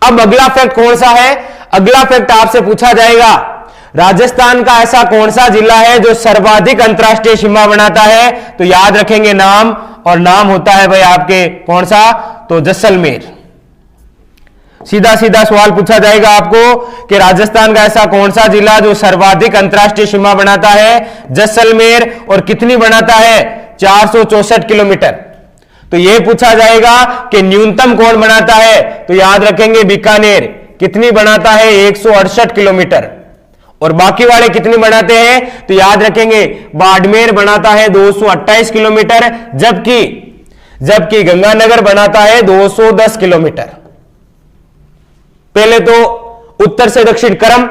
अब अगला फैक्ट कौन सा है, अगला फैक्ट आपसे पूछा जाएगा, राजस्थान का ऐसा कौन सा जिला है जो सर्वाधिक अंतरराष्ट्रीय सीमा बनाता है, तो याद रखेंगे नाम, और नाम होता है भाई आपके कौन सा, तो जैसलमेर। सीधा सीधा सवाल पूछा जाएगा आपको कि राजस्थान का ऐसा कौन सा जिला जो सर्वाधिक अंतरराष्ट्रीय सीमा बनाता है, जैसलमेर, और कितनी बनाता है, 464 किलोमीटर। तो यह पूछा जाएगा कि न्यूनतम कौन बनाता है, तो याद रखेंगे बीकानेर। कितनी बनाता है, 168 किलोमीटर। और बाकी वाले कितनी बनाते हैं, तो याद रखेंगे बाड़मेर बनाता है 228 किलोमीटर, जबकि गंगानगर बनाता है 210 किलोमीटर। पहले तो उत्तर से दक्षिण क्रम।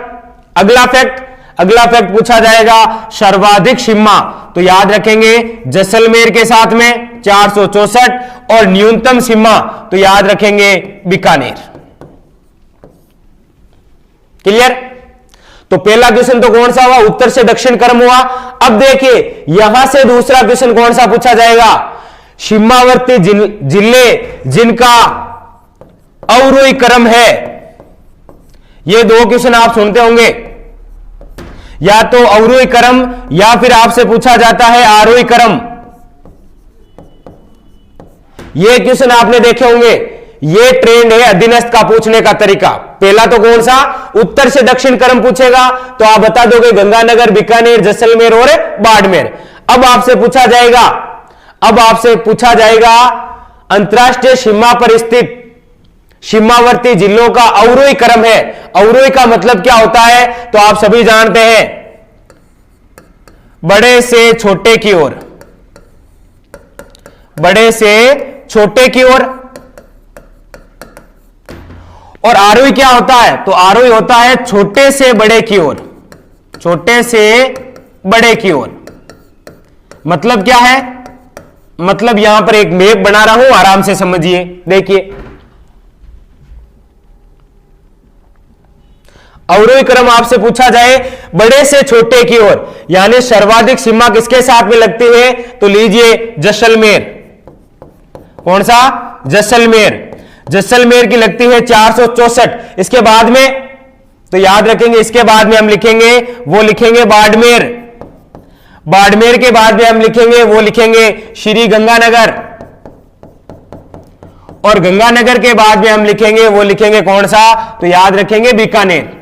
अगला फैक्ट पूछा जाएगा सर्वाधिक सीमा, तो याद रखेंगे जैसलमेर के साथ में 464, और न्यूनतम सीमा तो याद रखेंगे बीकानेर। क्लियर। तो पहला क्वेश्चन तो कौन सा हुआ, उत्तर से दक्षिण क्रम हुआ। अब देखिए यहां से दूसरा क्वेश्चन कौन सा पूछा जाएगा, सीमावर्ती जिले जिनका अवरोही क्रम है। ये 2 क्वेश्चन आप सुनते होंगे, या तो अवरोही क्रम या फिर आपसे पूछा जाता है आरोही क्रम। ये क्वेश्चन आपने देखे होंगे, ये ट्रेंड है अधीनस्थ का पूछने का तरीका। पहला तो कौन सा, उत्तर से दक्षिण क्रम पूछेगा, तो आप बता दोगे गंगानगर, बीकानेर, जैसलमेर और बाड़मेर। अब आपसे पूछा जाएगा अंतरराष्ट्रीय सीमा पर स्थित सीमावर्ती जिलों का अवरोही क्रम है। अवरोही का मतलब क्या होता है, तो आप सभी जानते हैं, बड़े से छोटे की ओर, बड़े से छोटे की ओर। और आरोही क्या होता है, तो आरोही होता है छोटे से बड़े की ओर, छोटे से बड़े की ओर। मतलब क्या है, मतलब यहां पर एक मैप बना रहा हूं, आराम से समझिए। देखिए अवरोही क्रम आपसे पूछा जाए बड़े से छोटे की ओर, यानी सर्वाधिक सीमा किसके साथ में लगती है, तो लीजिए जैसलमेर। कौन सा, जैसलमेर। जैसलमेर की लगती है 464। इसके बाद में तो याद रखेंगे, इसके बाद में हम लिखेंगे, वो लिखेंगे बाड़मेर। बाड़मेर के बाद में हम लिखेंगे, वो लिखेंगे श्री गंगानगर। और गंगानगर के बाद में हम लिखेंगे, वो लिखेंगे कौन सा, तो याद रखेंगे बीकानेर।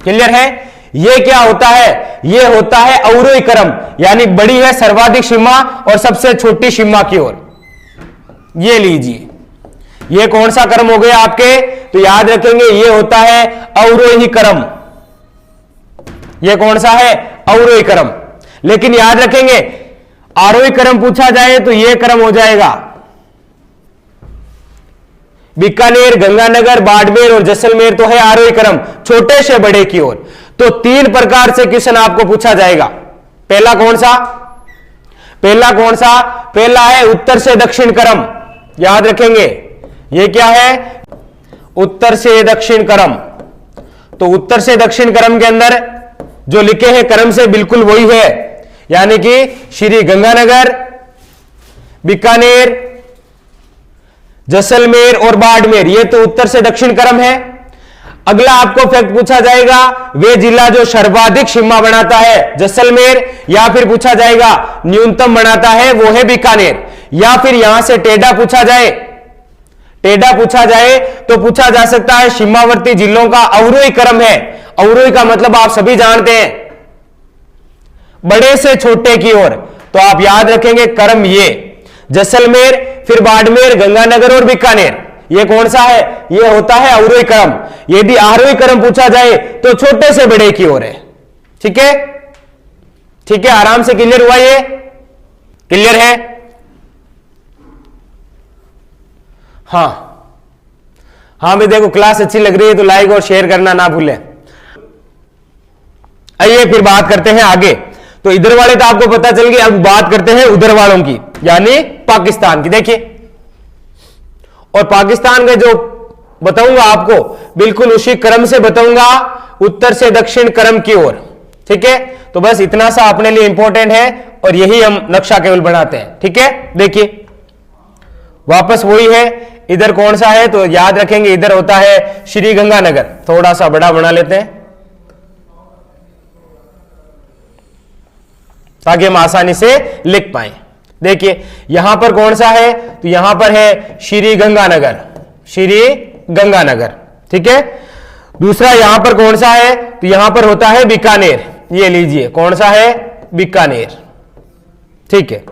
क्लियर है। ये क्या होता है, ये होता है अवरोही क्रम, यानी बड़ी है सर्वाधिक सीमा और सबसे छोटी सीमा की ओर। ये लीजिए, ये कौन सा क्रम हो गया आपके, तो याद रखेंगे ये होता है अवरोही क्रम। ये कौन सा है, अवरोही क्रम। लेकिन याद रखेंगे आरोही क्रम पूछा जाए तो ये क्रम हो जाएगा बीकानेर, गंगानगर, बाड़मेर और जैसलमेर तो है आरोही क्रम, छोटे से बड़े की ओर। तो 3 प्रकार से क्वेश्चन आपको पूछा जाएगा। पहला कौन सा, पहला है उत्तर से दक्षिण क्रम। याद रखेंगे ये क्या है, उत्तर से दक्षिण क्रम। तो उत्तर से दक्षिण क्रम के अंदर जो लिखे हैं क्रम से बिल्कुल वही है, यानी कि श्री गंगानगर, बीकानेर, जैसलमेर और बाड़मेर, ये तो उत्तर से दक्षिण क्रम है। अगला आपको फैक्ट पूछा जाएगा, वे जिला जो सर्वाधिक सीमा बनाता है जैसलमेर, या फिर पूछा जाएगा न्यूनतम बनाता है वो है बीकानेर, या फिर यहां से टेढ़ा पूछा जाए, टेढ़ा पूछा जाए तो पूछा जा सकता है सीमावर्ती जिलों का अवरोही क्रम है। अवरोही का मतलब आप सभी जानते हैं, बड़े से छोटे की ओर, तो आप याद रखेंगे क्रम ये जैसलमेर, फिर बाड़मेर, गंगानगर और बीकानेर, ये कौन सा है, ये होता है अवरोही क्रम। यदि आरोही क्रम पूछा जाए तो छोटे से बड़े की ओर है। ठीक है, ठीक है, आराम से क्लियर हुआ, ये क्लियर है। हाँ हाँ भाई देखो, क्लास अच्छी लग रही है तो लाइक और शेयर करना ना भूलें। आइए फिर बात करते हैं आगे। तो इधर वाले तो आपको पता चल गया, अब बात करते हैं उधर वालों की, यानी पाकिस्तान की। देखिए, और पाकिस्तान का जो बताऊंगा आपको बिल्कुल उसी क्रम से बताऊंगा, उत्तर से दक्षिण क्रम की ओर। ठीक है, तो बस इतना सा अपने लिए इंपॉर्टेंट है और यही हम नक्शा केवल बनाते हैं। ठीक है, देखिए वापस वही है, इधर कौन सा है तो याद रखेंगे, इधर होता है श्री गंगानगर। थोड़ा सा बड़ा बना लेते हैं ताकि हम आसानी से लिख पाए। देखिए यहां पर कौन सा है तो यहां पर है श्री गंगानगर, श्री गंगानगर। ठीक है, दूसरा यहां पर कौन सा है तो यहां पर होता है बीकानेर, ये लीजिए कौन सा है, बीकानेर। ठीक है,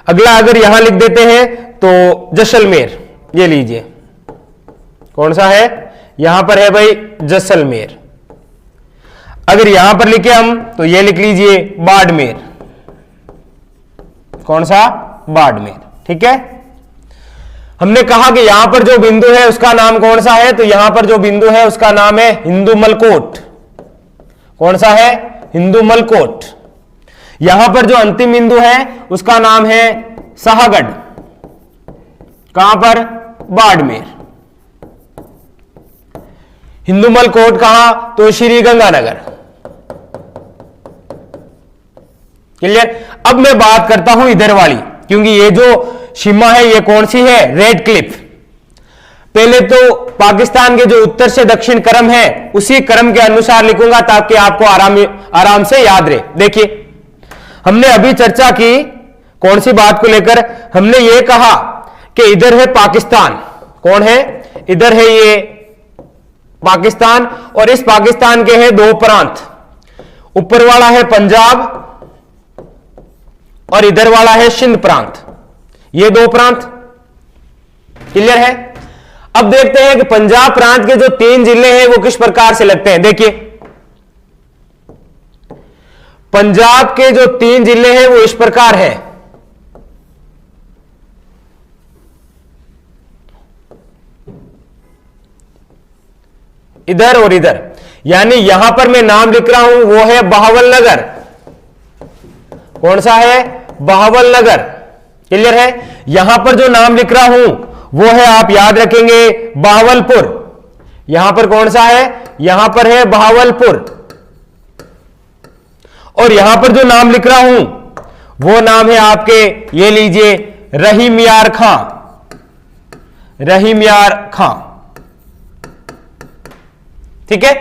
अगला अगर यहां लिख देते हैं तो जैसलमेर, ये लीजिए कौन सा है, यहां पर है भाई जैसलमेर। अगर यहां पर लिखे हम तो ये लिख लीजिए बाड़मेर, कौन सा, बाड़मेर। ठीक है, हमने कहा कि यहां पर जो बिंदु है उसका नाम कौन सा है तो यहां पर जो बिंदु है उसका नाम है हिंदुमलकोट। कौन सा है, हिंदुमलकोट। यहां पर जो अंतिम बिंदु है उसका नाम है शाहगढ़। कहां पर, बाड़मेर। हिंदुमलकोट कहां तो श्री गंगानगर। क्लियर। अब मैं बात करता हूं इधर वाली, क्योंकि ये जो सीमा है ये कौन सी है, रेड क्लिफ। पहले तो पाकिस्तान के जो उत्तर से दक्षिण क्रम है उसी क्रम के अनुसार लिखूंगा ताकि आपको आराम से याद रहे। देखिए हमने अभी चर्चा की कौन सी बात को लेकर, हमने ये कहा कि इधर है पाकिस्तान, कौन है, इधर है ये पाकिस्तान, और इस पाकिस्तान के हैं दो प्रांत, ऊपर वाला है पंजाब और इधर वाला है सिंध प्रांत, ये दो प्रांत। क्लियर है। अब देखते हैं कि पंजाब प्रांत के जो 3 जिले हैं वो किस प्रकार से लगते हैं। देखिए पंजाब के जो 3 जिले हैं वो इस प्रकार है, इधर और इधर, यानी यहां पर मैं नाम लिख रहा हूं वो है बहावलनगर। कौन सा है, बहावलनगर। क्लियर है। यहां पर जो नाम लिख रहा हूं वो है, आप याद रखेंगे, बहावलपुर। यहां पर कौन सा है, यहां पर है बहावलपुर। और यहां पर जो नाम लिख रहा हूं वो नाम है आपके, ये लीजिए, रहीम यार खां, रहीम यार खां। ठीक है,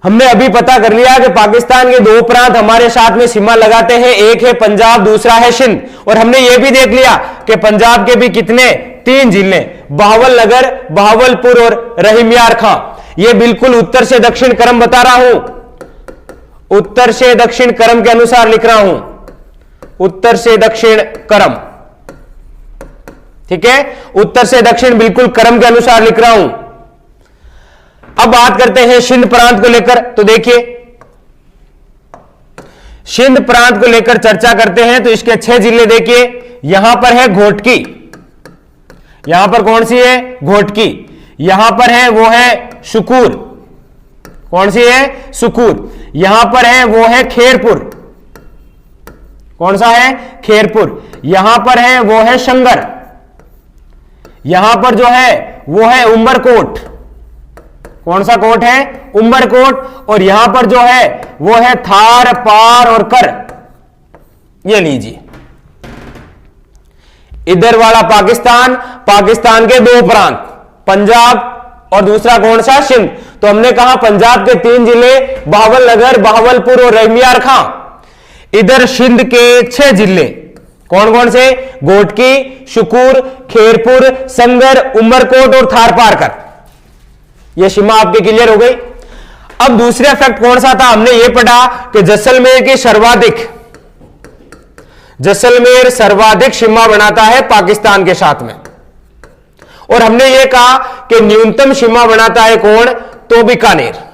हमने अभी पता कर लिया कि पाकिस्तान के 2 प्रांत हमारे साथ में सीमा लगाते हैं, एक है पंजाब, दूसरा है सिंध। और हमने यह भी देख लिया कि पंजाब के भी कितने, 3 जिले, बहावलनगर, बहावलपुर और रहीम यार खां। यह बिल्कुल उत्तर से दक्षिण क्रम बता रहा हूं, उत्तर से दक्षिण क्रम के अनुसार लिख रहा हूं, उत्तर से दक्षिण क्रम। ठीक है, उत्तर से दक्षिण बिल्कुल क्रम के अनुसार लिख रहा हूं। अब बात करते हैं सिंध प्रांत को लेकर। तो देखिए सिंध प्रांत को लेकर चर्चा करते हैं तो इसके 6 जिले देखिए, यहां पर है घोटकी, यहां पर कौन सी है, घोटकी। यहां पर है वो है सुकूर, कौन सी है, सुकूर। यहां पर है वो है खेरपुर, कौन सा है, खेरपुर। यहां पर है वो है संगर। यहां पर जो है वो है उमरकोट, कौन सा कोट है, उमरकोट। और यहां पर जो है वो है थार, पार और कर। ये लीजिए इधर वाला पाकिस्तान, पाकिस्तान के 2 प्रांत, पंजाब और दूसरा कौन सा, सिंध। तो हमने कहा पंजाब के 3 जिले बहावलनगर, बहावलपुर और रैमियार खां। इधर सिंध के 6 जिले कौन कौन से, गोटकी, शुकुर, खेरपुर, संगर, उमरकोट और थारपारकर। यह सीमा आपके क्लियर हो गई। अब दूसरा फैक्ट कौन सा था, हमने यह पढ़ा कि जैसलमेर की जैसलमेर सर्वाधिक सीमा बनाता है पाकिस्तान के साथ में। और हमने यह कहा कि न्यूनतम सीमा बनाता है कौन, तो बीकानेर।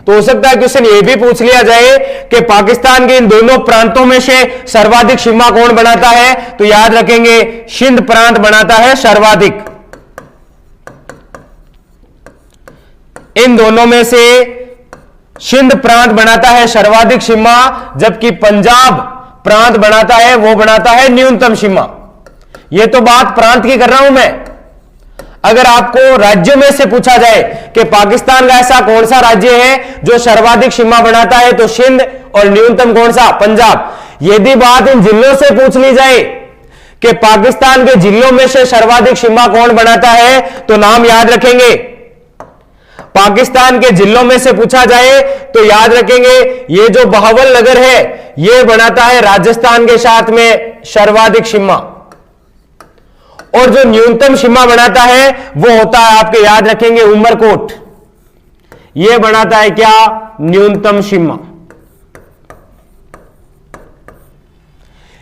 तो हो सकता है क्वेश्चन यह भी पूछ लिया जाए कि पाकिस्तान के इन दोनों प्रांतों में से सर्वाधिक सीमा कौन बनाता है, तो याद रखेंगे सिंध प्रांत बनाता है सर्वाधिक। इन दोनों में से सिंध प्रांत बनाता है सर्वाधिक सीमा, जबकि पंजाब प्रांत बनाता है, वो बनाता है न्यूनतम सीमा। यह तो बात प्रांत की कर रहा हूं मैं। अगर आपको राज्यों में से पूछा जाए कि पाकिस्तान का ऐसा कौन सा राज्य है जो सर्वाधिक सीमा बनाता है, तो सिंध, और न्यूनतम कौन सा, पंजाब। यदि बात इन जिलों से पूछ ली जाए कि पाकिस्तान के जिलों में से सर्वाधिक सीमा कौन बनाता है, तो नाम याद रखेंगे। पाकिस्तान के जिलों में से पूछा जाए तो याद रखेंगे ये जो बहावलनगर है, यह बनाता है राजस्थान के साथ में सर्वाधिक सीमा। और जो न्यूनतम सीमा बनाता है वो होता है आपके, याद रखेंगे, उमरकोट। यह बनाता है क्या, न्यूनतम सीमा।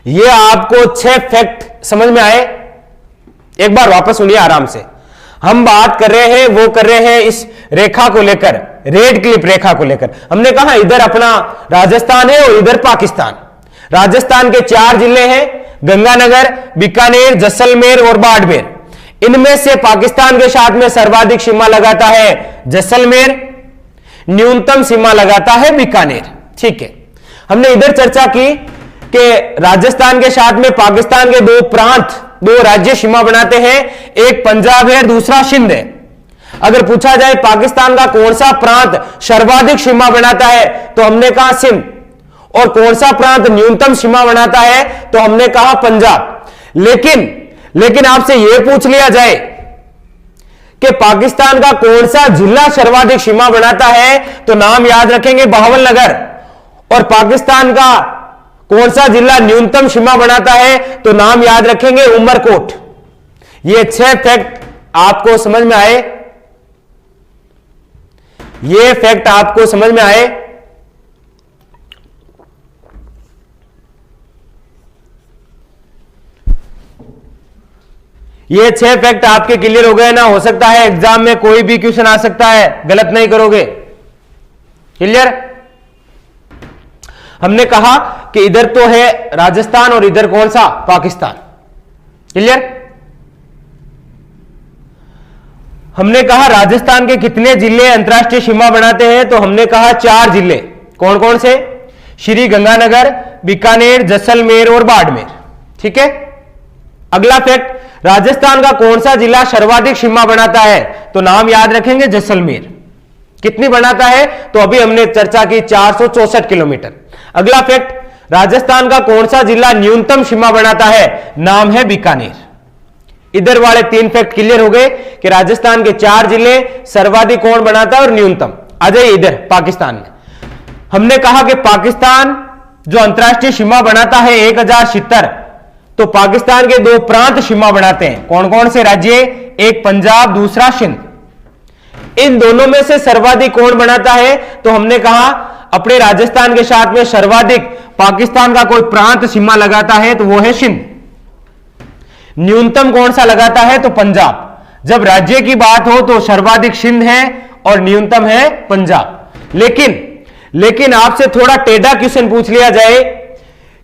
यह आपको 6 फैक्ट समझ में आए। एक बार वापस सुनिए आराम से। हम बात कर रहे हैं, वो कर रहे हैं इस रेखा को लेकर, रेड क्लिप रेखा को लेकर। हमने कहा इधर अपना राजस्थान है और इधर पाकिस्तान। राजस्थान के 4 जिले हैं, गंगानगर, बीकानेर, जैसलमेर और बाड़मेर। इनमें से पाकिस्तान के साथ में सर्वाधिक सीमा लगाता है जैसलमेर, न्यूनतम सीमा लगाता है बीकानेर। ठीक है, हमने इधर चर्चा की कि राजस्थान के साथ में पाकिस्तान के 2 प्रांत, 2 राज्य सीमा बनाते हैं, एक पंजाब है, दूसरा सिंध है। अगर पूछा जाए पाकिस्तान का कौन सा प्रांत सर्वाधिक सीमा बनाता है, तो हमने कहा सिंध। और कौन सा प्रांत न्यूनतम सीमा बनाता है, तो हमने कहा पंजाब। लेकिन आपसे यह पूछ लिया जाए कि पाकिस्तान का कौन सा जिला सर्वाधिक सीमा बनाता है, तो नाम याद रखेंगे बहावलनगर। और पाकिस्तान का कौन सा जिला न्यूनतम सीमा बनाता है, तो नाम याद रखेंगे उमरकोट। ये 6 फैक्ट आपको समझ में आए, ये फैक्ट आपको समझ में आए। ये 6 फैक्ट आपके क्लियर हो गए ना। हो सकता है एग्जाम में कोई भी क्वेश्चन आ सकता है, गलत नहीं करोगे। क्लियर। हमने कहा कि इधर तो है राजस्थान और इधर कौन सा, पाकिस्तान। क्लियर। हमने कहा राजस्थान के कितने जिले अंतरराष्ट्रीय सीमा बनाते हैं, तो हमने कहा 4 जिले। कौन कौन से, श्री गंगानगर, बीकानेर, जैसलमेर और बाड़मेर। ठीक है। अगला फैक्ट, राजस्थान का कौन सा जिला सर्वाधिक सीमा बनाता है, तो नाम याद रखेंगे जैसलमेर। कितनी बनाता है, तो अभी हमने चर्चा की 464 किलोमीटर। अगला फैक्ट, राजस्थान का कौन सा जिला न्यूनतम सीमा बनाता है, नाम है बीकानेर। इधर वाले 3 फैक्ट क्लियर हो गए कि राजस्थान के 4 जिले सर्वाधिक कौन बनाता है और न्यूनतम। आ जाइए इधर पाकिस्तान में। हमने कहा कि पाकिस्तान जो अंतरराष्ट्रीय सीमा बनाता है 1070, तो पाकिस्तान के 2 प्रांत सीमा बनाते हैं। कौन कौन से राज्य, एक पंजाब, दूसरा सिंध। इन दोनों में से सर्वाधिक कौन बनाता है, तो हमने कहा अपने राजस्थान के साथ में सर्वाधिक पाकिस्तान का कोई प्रांत सीमा लगाता है, तो वो है सिंध। न्यूनतम कौन सा लगाता है, तो पंजाब। जब राज्य की बात हो तो सर्वाधिक सिंध है और न्यूनतम है पंजाब। लेकिन आपसे थोड़ा टेढ़ा क्वेश्चन पूछ लिया जाए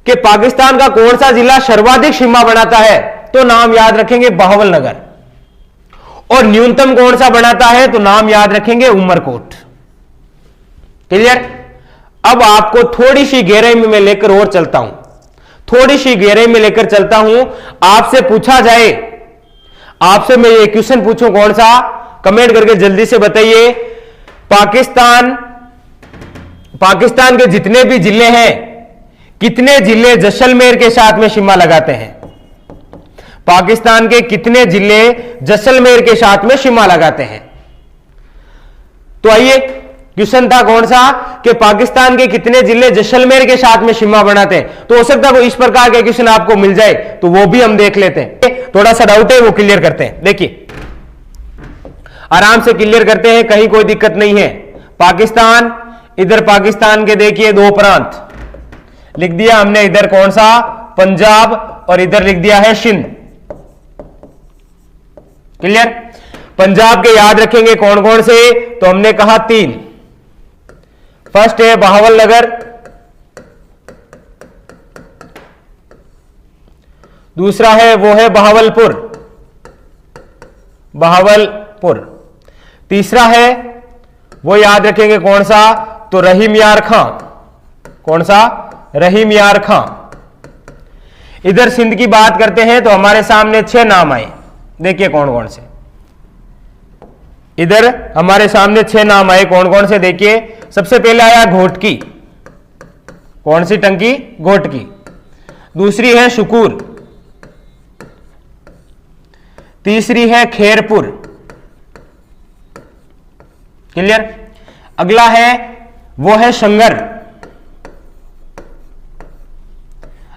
कि पाकिस्तान का कौन सा जिला सर्वाधिक सीमा बनाता है, तो नाम याद रखेंगे बहावलनगर। और न्यूनतम कौन सा बनाता है, तो नाम याद रखेंगे उमरकोट। क्लियर। अब आपको थोड़ी सी गहराई में मैं लेकर और चलता हूं, थोड़ी सी गहराई में लेकर चलता हूं। आपसे पूछा जाए, आपसे मैं ये क्वेश्चन पूछूं कौन सा, कमेंट करके जल्दी से बताइए। पाकिस्तान के जितने भी जिले हैं, कितने जिले जैसलमेर के साथ में सीमा लगाते हैं। पाकिस्तान के कितने जिले जैसलमेर के साथ में सीमा लगाते हैं? तो आइए, क्वेश्चन था कौन सा कि पाकिस्तान के कितने जिले जैसलमेर के साथ में सीमा बनाते हैं। तो हो सकता है कोई इस प्रकार के क्वेश्चन आपको मिल जाए, तो वो भी हम देख लेते हैं। थोड़ा सा डाउट है वो क्लियर करते हैं। देखिए आराम से क्लियर करते हैं, कहीं कोई दिक्कत नहीं है। पाकिस्तान, इधर पाकिस्तान के देखिए दो प्रांत लिख दिया हमने, इधर कौन सा पंजाब और इधर लिख दिया है सिंध। क्लियर? पंजाब के याद रखेंगे कौन कौन से, तो हमने कहा 3। फर्स्ट है बहावलनगर, दूसरा है वो है बहावलपुर, बहावलपुर। तीसरा है वो याद रखेंगे कौन सा, तो रहीम यार खां। कौन सा? रहीम यार खां। इधर सिंध की बात करते हैं तो हमारे सामने 6 नाम आए, देखिए कौन कौन से। इधर हमारे सामने 6 नाम आए, कौन कौन से देखिए। सबसे पहले आया घोटकी। कौन सी टंकी? घोटकी। दूसरी है शुकूर, तीसरी है खेरपुर। क्लियर? अगला है वो है संगर,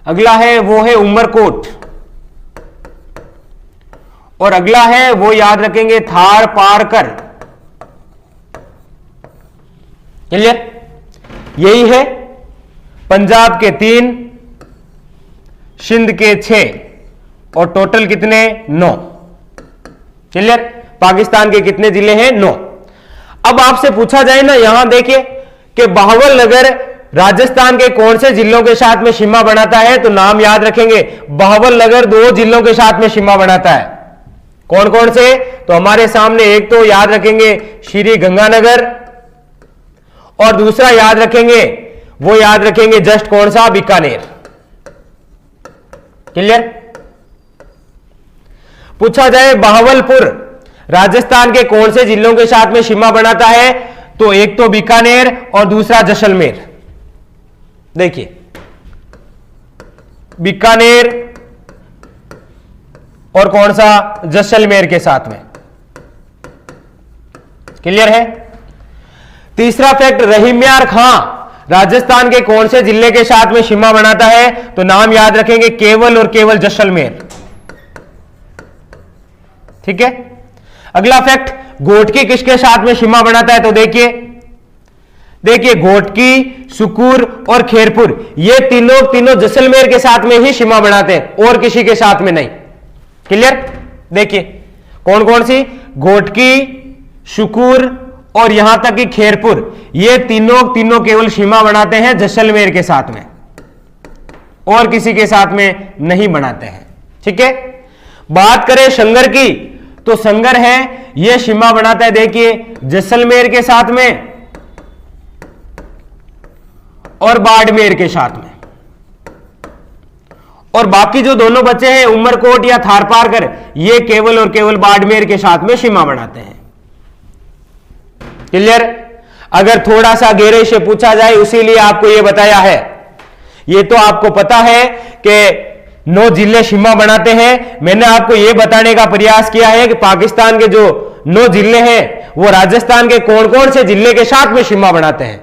अगला है वो है उमरकोट, और अगला है वो याद रखेंगे थार पारकर। क्लियर? यही है पंजाब के 3, सिंध के 6 और टोटल कितने? 9। क्लियर? पाकिस्तान के कितने जिले हैं? 9। अब आपसे पूछा जाए ना, यहां देखिए कि बहावलनगर राजस्थान के कौन से जिलों के साथ में सीमा बनाता है, तो नाम याद रखेंगे। बहावलनगर 2 जिलों के साथ में सीमा बनाता है। कौन कौन से? तो हमारे सामने एक तो याद रखेंगे श्री गंगानगर, और दूसरा याद रखेंगे वो याद रखेंगे जस्ट कौन सा? बीकानेर। क्लियर? पूछा जाए बहावलपुर राजस्थान के कौन से जिलों के साथ में सीमा बनाता है, तो एक तो बीकानेर और दूसरा जैसलमेर। देखिए बीकानेर और कौन सा? जैसलमेर के साथ में। क्लियर है? तीसरा फैक्ट, रहीम यार खां राजस्थान के कौन से जिले के साथ में सीमा बनाता है, तो नाम याद रखेंगे केवल और केवल जैसलमेर। ठीक है? अगला फैक्ट, घोटकी किसके साथ में सीमा बनाता है, तो देखिए घोटकी, सुकूर और खेरपुर, ये तीनों जैसलमेर के साथ में ही सीमा बनाते हैं और किसी के साथ में नहीं। क्लियर? देखिए कौन कौन सी? घोटकी, सुकूर और यहां तक कि खेरपुर, ये तीनों केवल सीमा बनाते हैं जैसलमेर के साथ में और किसी के साथ में नहीं बनाते हैं। ठीक है? बात करें संगर की, तो संगर है ये सीमा बनाता है देखिए जैसलमेर के साथ में और बाड़मेर के साथ में, और बाकी जो दोनों बचे हैं उमरकोट या थारपारकर, ये केवल और केवल बाड़मेर के साथ में सीमा बनाते हैं। क्लियर? अगर थोड़ा सा गहरे से पूछा जाए, इसीलिए आपको यह बताया है। ये तो आपको पता है कि 9 जिले सीमा बनाते हैं। मैंने आपको यह बताने का प्रयास किया है कि पाकिस्तान के जो 9 जिले हैं वो राजस्थान के कौन कौन से जिले के साथ में सीमा बनाते हैं।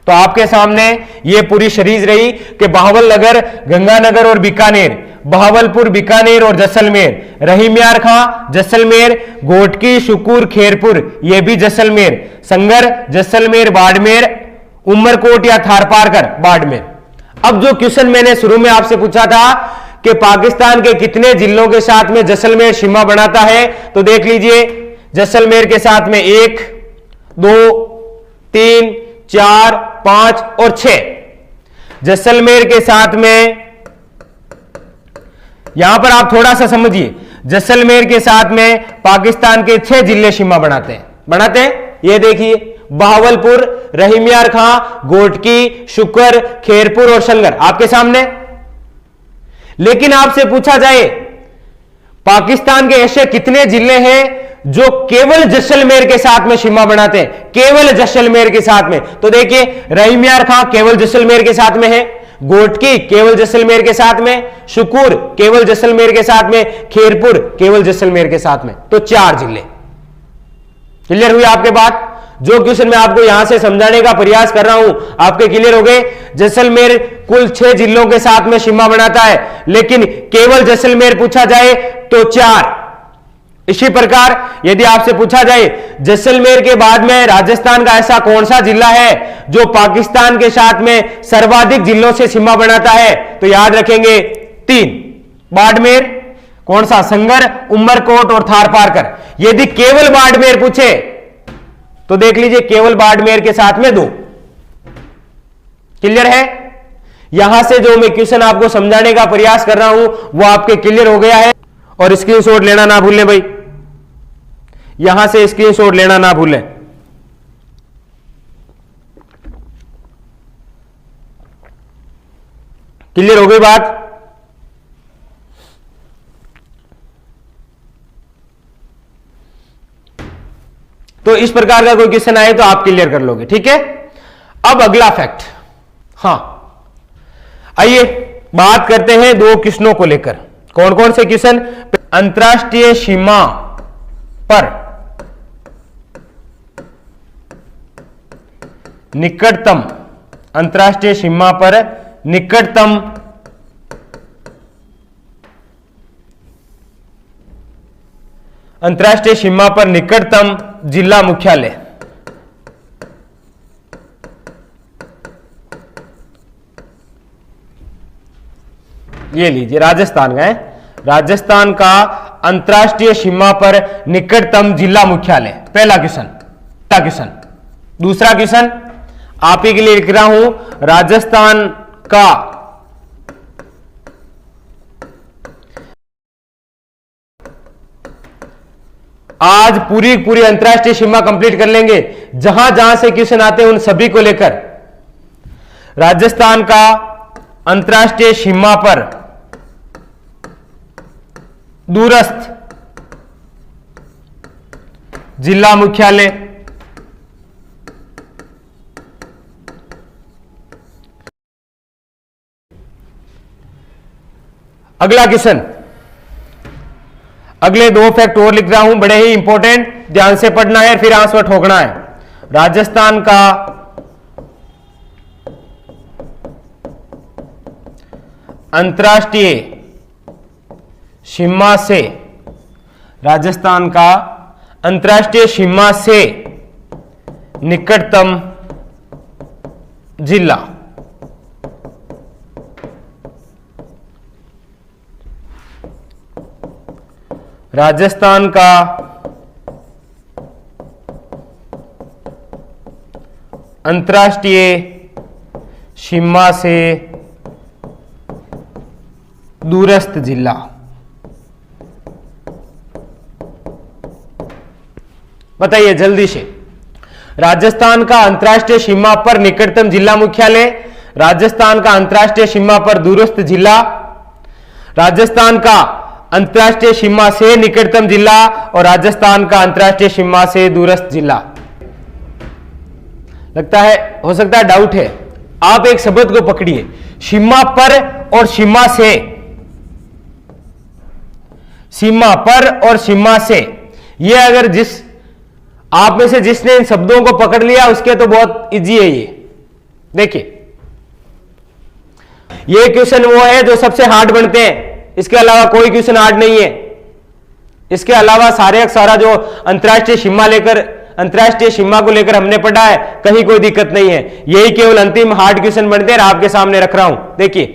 तो आपके सामने ये पूरी सीरीज रही कि बहावलनगर, गंगानगर और बीकानेर, बहावलपुर, बीकानेर और जैसलमेर, रहीम यार खां जैसलमेर, घोटकी, शुकूर, खेरपुर ये भी जैसलमेर, संगर जैसलमेर, बाड़मेर, उमरकोट या थारपारकर बाड़मेर। अब जो क्वेश्चन मैंने शुरू में आपसे पूछा था कि पाकिस्तान के कितने जिलों के साथ में जैसलमेर सीमा बनाता है, तो देख लीजिए जैसलमेर के साथ में 1, 2, 3, 4, 5 और 6। जैसलमेर के साथ में, यहां पर आप थोड़ा सा समझिए, जैसलमेर के साथ में पाकिस्तान के 6 जिले सीमा बनाते हैं। ये देखिए बहावलपुर, रहीम यार खां, घोटकी, शुकर, खेरपुर और संगर आपके सामने। लेकिन आपसे पूछा जाए पाकिस्तान के ऐसे कितने जिले हैं जो केवल जैसलमेर के साथ में सीमा बनाते हैं, केवल जैसलमेर के साथ में, तो देखिए रहीम यार खां केवल जैसलमेर के साथ में है, गोटकी केवल जैसलमेर के साथ में, शुकुर केवल जैसलमेर के साथ में, खेरपुर केवल जैसलमेर के साथ में। तो 4 जिले। क्लियर हुई आपके बात? जो क्वेश्चन मैं आपको यहां से समझाने का प्रयास कर रहा हूं आपके क्लियर हो गए। जैसलमेर कुल 6 जिलों के साथ में सीमा बनाता है, लेकिन केवल जैसलमेर पूछा जाए तो 4। इसी प्रकार यदि आपसे पूछा जाए जैसलमेर के बाद में राजस्थान का ऐसा कौन सा जिला है जो पाकिस्तान के साथ में सर्वाधिक जिलों से सीमा बनाता है, तो याद रखेंगे 3, बाड़मेर, कौन सा, संगर, उमरकोट और थारपारकर। यदि केवल बाड़मेर पूछे तो देख लीजिए केवल बाड़मेर के साथ में 2। क्लियर है? यहां से जो मैं क्वेश्चन आपको समझाने का प्रयास कर रहा हूं वो आपके क्लियर हो गया है। और स्क्रीनशॉट लेना ना भूलें भाई, यहां से स्क्रीनशॉट लेना ना भूलें। क्लियर हो गई बात? तो इस प्रकार का कोई क्वेश्चन आए तो आप क्लियर कर लोगे। ठीक है, अब अगला फैक्ट। हां, आइए बात करते हैं 2 क्वेश्चनों को लेकर। कौन कौन से क्वेश्चन? अंतरराष्ट्रीय सीमा पर निकटतम, अंतरराष्ट्रीय सीमा पर निकटतम अंतरराष्ट्रीय सीमा पर निकटतम जिला मुख्यालय। ये लीजिए राजस्थान का है, राजस्थान का अंतरराष्ट्रीय सीमा पर निकटतम जिला मुख्यालय। पहला क्वेश्चन। दूसरा क्वेश्चन आप ही के लिए लिख रहा हूं, राजस्थान का आज पूरी अंतरराष्ट्रीय सीमा कंप्लीट कर लेंगे। जहां जहां से क्वेश्चन आते हैं उन सभी को लेकर राजस्थान का अंतरराष्ट्रीय सीमा पर दूरस्थ जिला मुख्यालय। अगला क्वेश्चन, अगले 2 फैक्ट और लिख रहा हूं, बड़े ही इंपॉर्टेंट, ध्यान से पढ़ना है फिर आंसर ठोकना है। राजस्थान का अंतरराष्ट्रीय सीमा से, राजस्थान का अंतरराष्ट्रीय सीमा से निकटतम जिला। राजस्थान का अंतरराष्ट्रीय सीमा से दूरस्थ जिला। बताइए जल्दी से, राजस्थान का अंतरराष्ट्रीय सीमा पर निकटतम जिला मुख्यालय, राजस्थान का अंतरराष्ट्रीय सीमा पर दूरस्थ जिला, राजस्थान का अंतरराष्ट्रीय सीमा से निकटतम जिला और राजस्थान का अंतरराष्ट्रीय सीमा से दूरस्थ जिला। लगता है, हो सकता है डाउट है। आप एक शब्द को पकड़िए, सीमा पर और सीमा से। सीमा पर और सीमा से, ये अगर जिस आप में से जिसने इन शब्दों को पकड़ लिया उसके तो बहुत इजी है ये। देखिए ये क्वेश्चन वो है जो सबसे हार्ड बनते हैं, इसके अलावा कोई क्वेश्चन हार्ड नहीं है। इसके अलावा सारा जो अंतरराष्ट्रीय सीमा को लेकर हमने पढ़ा है, कहीं कोई दिक्कत नहीं है। यही केवल अंतिम हार्ड क्वेश्चन बनते हैं, आपके सामने रख रहा हूं। देखिए